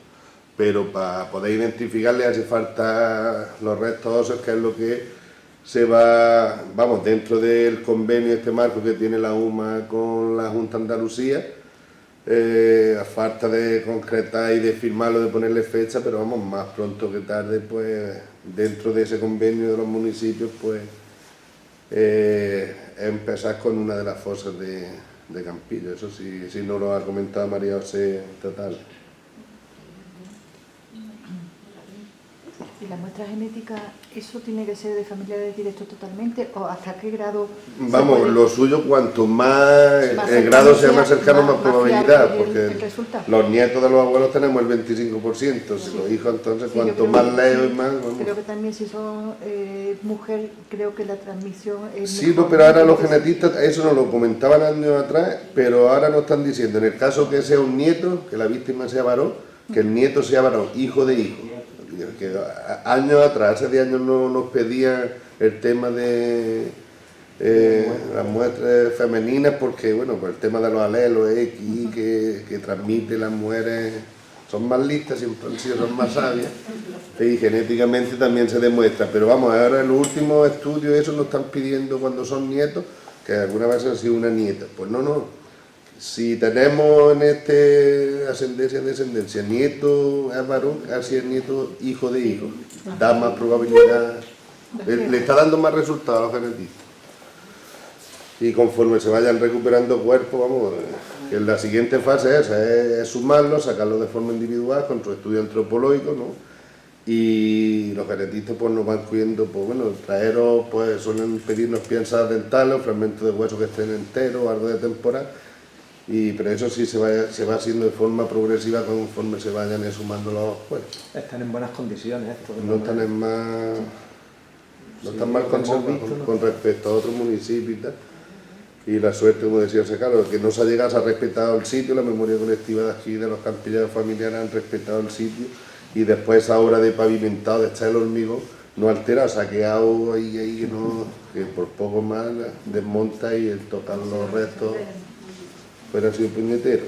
pero para poder identificarle hace falta los restos óseos, que es lo que se va, vamos, dentro del convenio, este marco que tiene la UMA con la Junta de Andalucía, a falta de concretar y de firmarlo, de ponerle fecha, pero vamos, más pronto que tarde, pues dentro de ese convenio de los municipios, pues empezar con una de las fosas de Campillo. Eso sí no lo ha comentado María José total. ¿Y la muestra genética, eso tiene que ser de familiares directos totalmente o hasta qué grado? Vamos, lo suyo, cuanto más el grado sea más cercano, más probabilidad, porque los nietos de los abuelos tenemos el 25%, si los hijos, entonces sí, cuanto más lejos y más... Vamos. Creo que también si son mujer, creo que la transmisión es sí, mejor, no, pero ahora los genetistas, eso nos lo comentaban años atrás, pero ahora nos están diciendo, en el caso que sea un nieto, que la víctima sea varón, que el nieto sea varón, hijo de hijo. Que años atrás, hace 10 años no nos pedían el tema de las muestras femeninas, porque bueno, por el tema de los alelos X que transmiten las mujeres, son más listas, siempre han sido, son más sabias, y genéticamente también se demuestra, pero vamos, ahora en los últimos estudios eso nos están pidiendo cuando son nietos, que alguna vez han sido una nieta, pues no. Si tenemos en descendencia, nieto es varón, casi es nieto hijo de hijo, da más probabilidad, le está dando más resultados a los genetistas. Y conforme se vayan recuperando cuerpos, vamos, que en la siguiente fase es sumarlos, sacarlos de forma individual con su estudio antropológico, ¿no? Y los genetistas pues nos van cuidando, pues bueno, traeros, pues suelen pedirnos piezas dentales, fragmentos de hueso que estén enteros, algo de temporal. Pero eso sí se va haciendo de forma progresiva conforme se vayan sumando los cuerpos. Están en buenas condiciones estos. No están mal conservados con respecto a otros municipios y tal. Y la suerte, como decía José Carlos, que no se ha llegado, se ha respetado el sitio, la memoria colectiva de aquí, de los campilleros familiares, han respetado el sitio, y después esa obra de pavimentado, de echar el hormigón, no altera, se ha quedado ahí que por poco más desmonta y el tocar los restos fuera sido puñetero.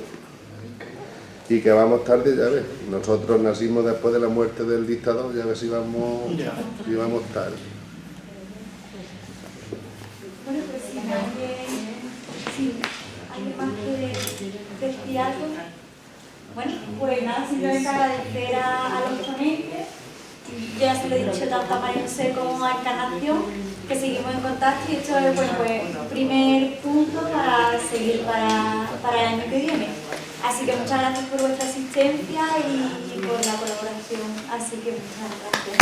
Y que vamos tarde, ya ves. Nosotros nacimos después de la muerte del dictador, ya ves si vamos tarde. Bueno, pues si alguien más quiere decir algo. Bueno, pues nada, simplemente agradecer a los ponentes. Yo ya se lo he dicho tanto a María José como a Encarnación, que seguimos en contacto, y esto es, bueno, pues primer punto para seguir para el año que viene. Así que muchas gracias por vuestra asistencia y por la colaboración. Así que muchas gracias.